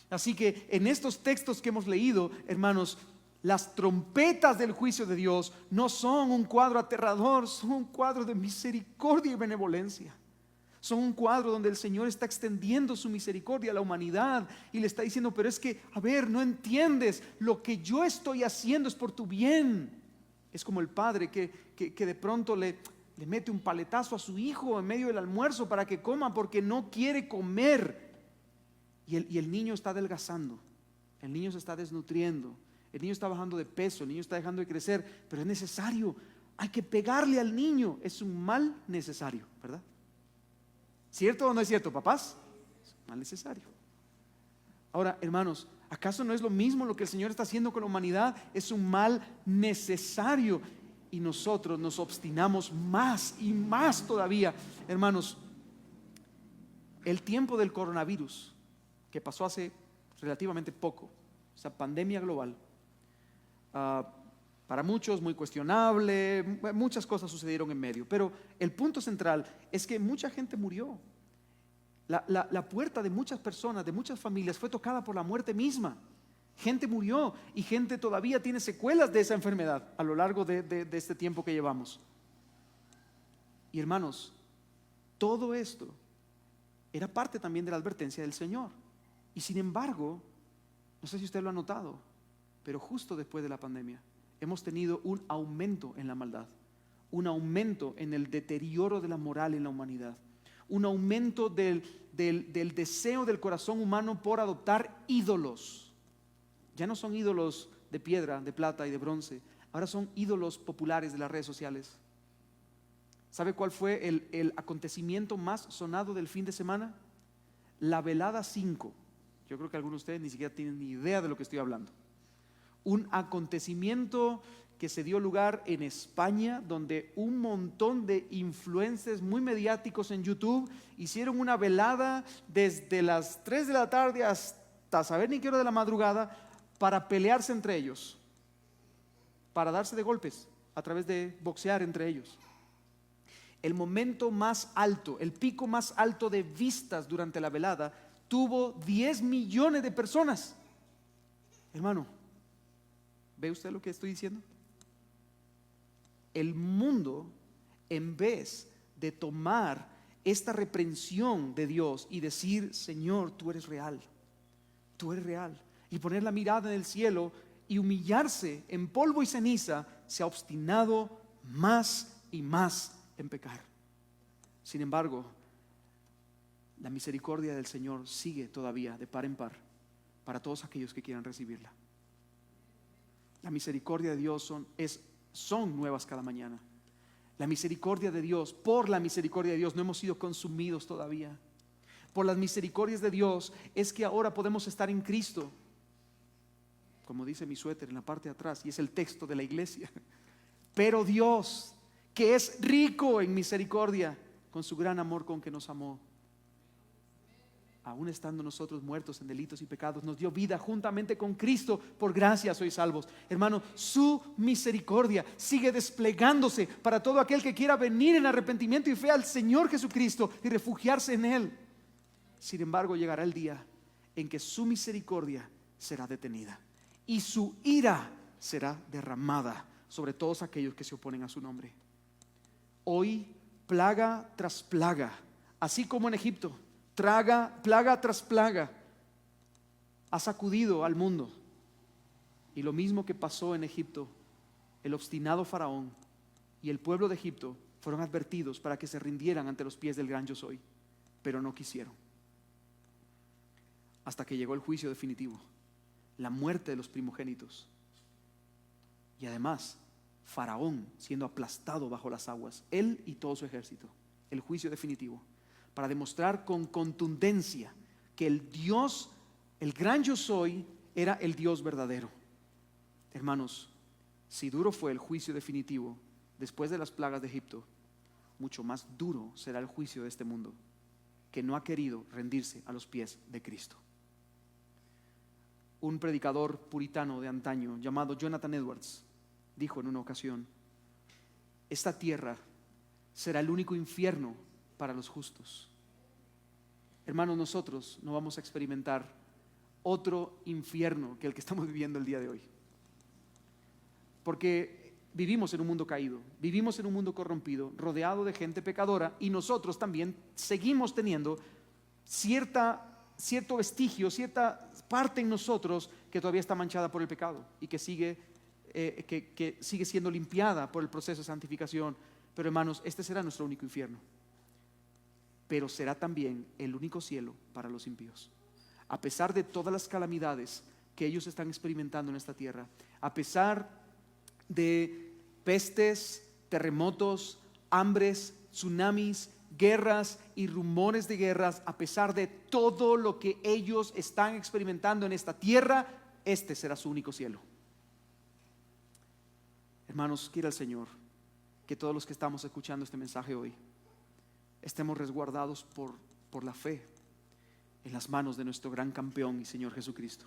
Así que en estos textos que hemos leído, hermanos, las trompetas del juicio de Dios no son un cuadro aterrador, son un cuadro de misericordia y benevolencia. Son un cuadro donde el Señor está extendiendo su misericordia a la humanidad y le está diciendo: pero es que, a ver, no entiendes, lo que yo estoy haciendo es por tu bien. Es como el padre que de pronto le mete un paletazo a su hijo en medio del almuerzo para que coma porque no quiere comer. Y el niño está adelgazando, el niño se está desnutriendo, el niño está bajando de peso, el niño está dejando de crecer, pero es necesario, hay que pegarle al niño. Es un mal necesario, ¿verdad? ¿Cierto o no es cierto, papás? Es un mal necesario. Ahora, hermanos, ¿acaso no es lo mismo lo que el Señor está haciendo con la humanidad? Es un mal necesario y nosotros nos obstinamos más y más todavía. Hermanos, el tiempo del coronavirus, que pasó hace relativamente poco, esa pandemia global, para muchos muy cuestionable, muchas cosas sucedieron en medio, pero el punto central es que mucha gente murió. La puerta de muchas personas, de muchas familias, fue tocada por la muerte misma. Gente murió y gente todavía tiene secuelas de esa enfermedad a lo largo de este tiempo que llevamos. Y hermanos, todo esto era parte también de la advertencia del Señor. Y sin embargo, no sé si usted lo ha notado, pero justo después de la pandemia hemos tenido un aumento en la maldad, un aumento en el deterioro de la moral en la humanidad, un aumento del deseo del corazón humano por adoptar ídolos. Ya no son ídolos de piedra, de plata y de bronce, ahora son ídolos populares de las redes sociales. ¿Sabe cuál fue el acontecimiento más sonado del fin de semana? La velada 5. Yo creo que algunos de ustedes ni siquiera tienen ni idea de lo que estoy hablando. Un acontecimiento que se dio lugar en España, donde un montón de influencers muy mediáticos en YouTube hicieron una velada desde las 3 de la tarde hasta saber ni qué hora de la madrugada para pelearse entre ellos, para darse de golpes a través de boxear entre ellos. El momento más alto, el pico más alto de vistas durante la velada tuvo 10 millones de personas. Hermano, ¿ve usted lo que estoy diciendo? El mundo, en vez de tomar esta reprensión de Dios y decir: Señor, tú eres real, y poner la mirada en el cielo y humillarse en polvo y ceniza, se ha obstinado más y más en pecar. Sin embargo, la misericordia del Señor sigue todavía de par en par para todos aquellos que quieran recibirla. La misericordia de Dios son nuevas cada mañana. La misericordia de Dios, por la misericordia de Dios no hemos sido consumidos todavía. Por las misericordias de Dios es que ahora podemos estar en Cristo, como dice mi suéter en la parte de atrás, y es el texto de la iglesia. Pero Dios, que es rico en misericordia, con su gran amor con que nos amó, aún estando nosotros muertos en delitos y pecados, nos dio vida juntamente con Cristo. Por gracia sois salvos. Hermano, su misericordia sigue desplegándose para todo aquel que quiera venir en arrepentimiento y fe al Señor Jesucristo y refugiarse en Él. Sin embargo, llegará el día en que su misericordia será detenida y su ira será derramada sobre todos aquellos que se oponen a su nombre. Hoy, plaga tras plaga, así como en Egipto, plaga tras plaga ha sacudido al mundo. Y lo mismo que pasó en Egipto, el obstinado faraón y el pueblo de Egipto fueron advertidos para que se rindieran ante los pies del gran yo soy, pero no quisieron. hasta que llegó el juicio definitivo, la muerte de los primogénitos. Y además, Faraón siendo aplastado bajo las aguas, él y todo su ejército. El juicio definitivo, para demostrar con contundencia que el Dios, el gran yo soy, era el Dios verdadero. Hermanos, si duro fue el juicio definitivo después de las plagas de Egipto, mucho más duro será el juicio de este mundo, que no ha querido rendirse a los pies de Cristo. Un predicador puritano de antaño llamado Jonathan Edwards dijo en una ocasión: esta tierra será el único infierno para los justos. Hermanos, nosotros no vamos a experimentar otro infierno que el que estamos viviendo el día de hoy, porque vivimos en un mundo caído, vivimos en un mundo corrompido, rodeado de gente pecadora, y nosotros también seguimos teniendo cierto vestigio, cierta parte en nosotros que todavía está manchada por el pecado y que sigue siendo limpiada por el proceso de santificación. Pero hermanos, este será nuestro único infierno, pero será también el único cielo para los impíos. A pesar de todas las calamidades que ellos están experimentando en esta tierra, a pesar de pestes, terremotos, hambres, tsunamis, guerras y rumores de guerras, a pesar de todo lo que ellos están experimentando en esta tierra, este será su único cielo. Hermanos, quiera el Señor que todos los que estamos escuchando este mensaje hoy estemos resguardados por la fe en las manos de nuestro gran campeón y Señor Jesucristo,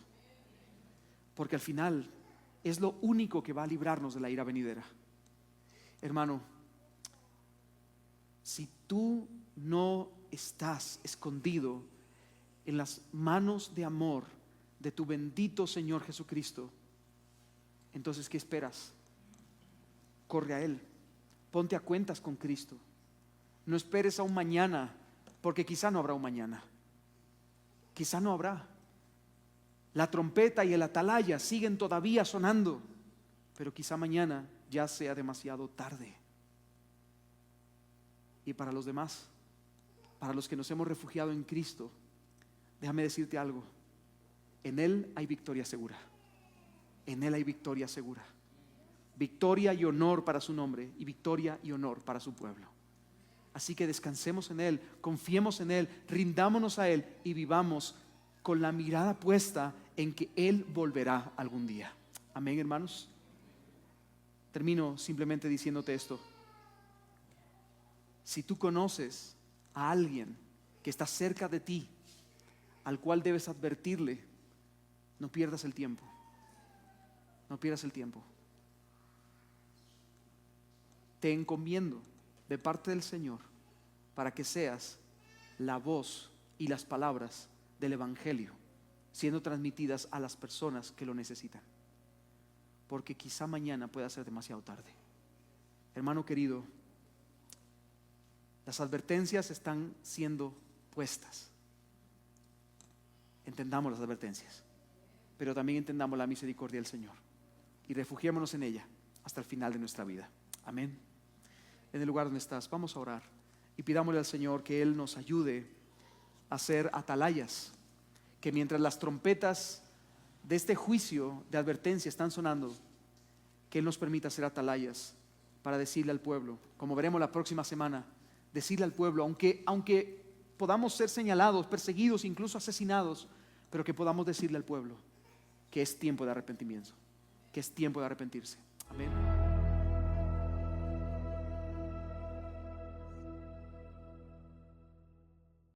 porque al final es lo único que va a librarnos de la ira venidera. Hermano, si tú no estás escondido en las manos de amor de tu bendito Señor Jesucristo, entonces ¿qué esperas? Corre a Él, ponte a cuentas con Cristo. No esperes a un mañana, porque quizá no habrá un mañana, quizá no habrá. La trompeta y el atalaya siguen todavía sonando, pero quizá mañana ya sea demasiado tarde. Y para los demás, para los que nos hemos refugiado en Cristo, déjame decirte algo: en Él hay victoria segura. En Él hay victoria segura. Victoria y honor para su nombre, y victoria y honor para su pueblo. Así que descansemos en Él, confiemos en Él, rindámonos a Él y vivamos con la mirada puesta en que Él volverá algún día. Amén, hermanos. Termino simplemente diciéndote esto: si tú conoces a alguien que está cerca de ti, al cual debes advertirle, no pierdas el tiempo. No pierdas el tiempo. Te encomiendo de parte del Señor para que seas la voz y las palabras del Evangelio siendo transmitidas a las personas que lo necesitan, porque quizá mañana pueda ser demasiado tarde. Hermano querido, las advertencias están siendo puestas. Entendamos las advertencias, pero también entendamos la misericordia del Señor y refugiémonos en ella hasta el final de nuestra vida. Amén. En el lugar donde estás, vamos a orar y pidámosle al Señor que Él nos ayude a ser atalayas, que mientras las trompetas de este juicio de advertencia están sonando, que Él nos permita ser atalayas para decirle al pueblo, como veremos la próxima semana, decirle al pueblo, aunque podamos ser señalados, perseguidos, incluso asesinados, pero que podamos decirle al pueblo que es tiempo de arrepentimiento, que es tiempo de arrepentirse. Amén.